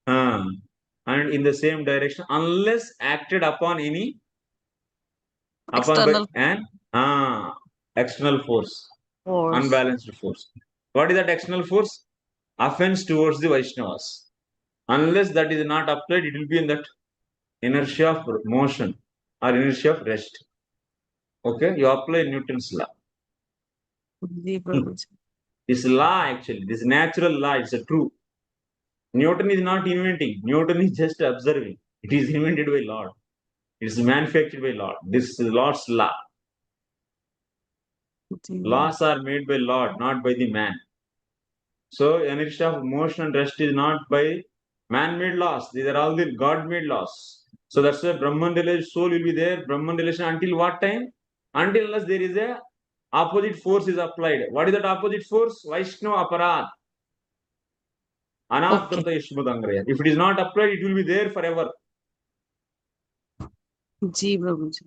and in the same direction, unless acted upon any upon by external an external force, force. unbalanced force. What is that external force? Offense towards the Vaishnavas. Unless that is not applied, it will be in that inertia of motion or inertia of rest. Okay, you apply Newton's law. Ji Prabhuji. This law actually, this natural law, it's a true. Newton is not inventing. Newton is just observing. It is invented by Lord. It is manufactured by Lord. This is Lord's law. Ji Laws are made by Lord, not by the man. So inertia of motion and rest is not by man-made laws. These are all the God-made laws. So that's why Brahman relation soul will be there. Brahman relation until what time? Until unless there is a opposite force is applied. What is that opposite force? Vaishnava aparadha. Anartha ishmudangraya. If it is not applied, it will be there forever. Ji Prabhuji.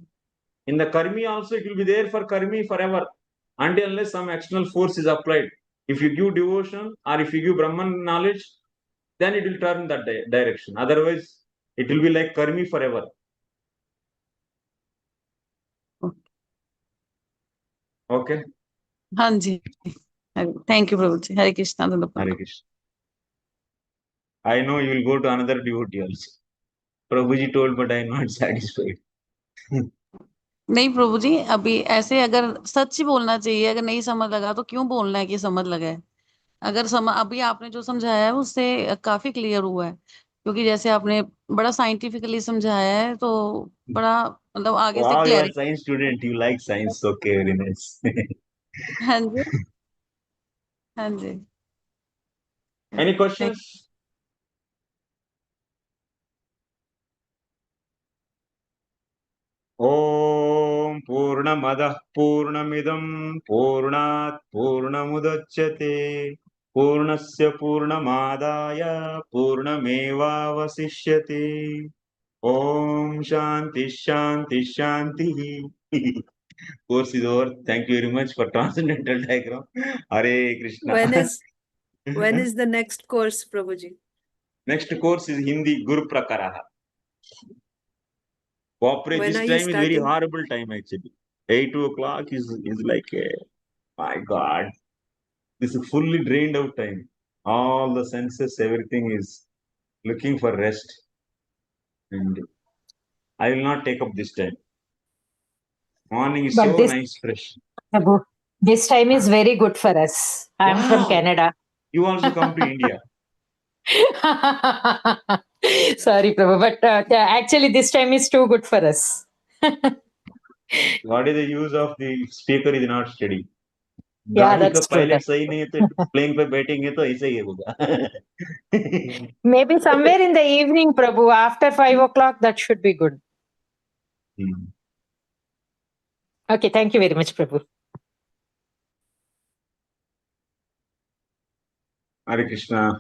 In the karmi also, it will be there for karmi forever. Until unless some external force is applied. If you give devotion or if you give Brahman knowledge, then it will turn that direction. Otherwise, it will be like karmi forever. Okay? हाँ जी. Thank you Prabhuji. Hare Krishna. Hare Krishna. I know you will go to another devotee also. Prabhuji told, but I am not satisfied. नहीं प्रभु जी अभी ऐसे अगर सच ही बोलना चाहिए. अगर नहीं समझ लगा तो क्यों बोलना है कि समझ लगा है. अगर अभी आपने जो समझाया है उससे काफी क्लियर हुआ है. क्योंकि जैसे आपने बड़ा साइंटिफिकली समझाया है तो बड़ा मतलब आगे से Wow, you are a clarity. science student. You like science. Okay, very nice. हाँ जी. हाँ जी. Any questions? Om Purnamadah Purnamidam Purnat Purnamudachyate Purnasya Purnamadaya Purnameva Vasishyate Om Shanti Shanti Shanti. Course is over. Thank you very much for transcendental diagram. Hare Krishna. When is the next course, Prabhuji? Next course is Hindi Guru Prakaraha. This time is very horrible time actually. 8 o'clock is like my God. This is fully drained out time. All the senses, everything is looking for rest. And I will not take up this time. Morning is so nice, fresh. Prabhu, this time is very good for us. I'm from Canada. You also come to India. Sorry, Prabhu, but actually this time is too good for us. What is the use of the speaker is not steady. Yeah, that's true. Pilot सही नहीं है तो plane पे बैठेंगे तो ऐसा ही होगा. Maybe somewhere in the evening, Prabhu, after 5 o'clock, that should be good. Okay, thank you very much, Prabhu. Hare Krishna.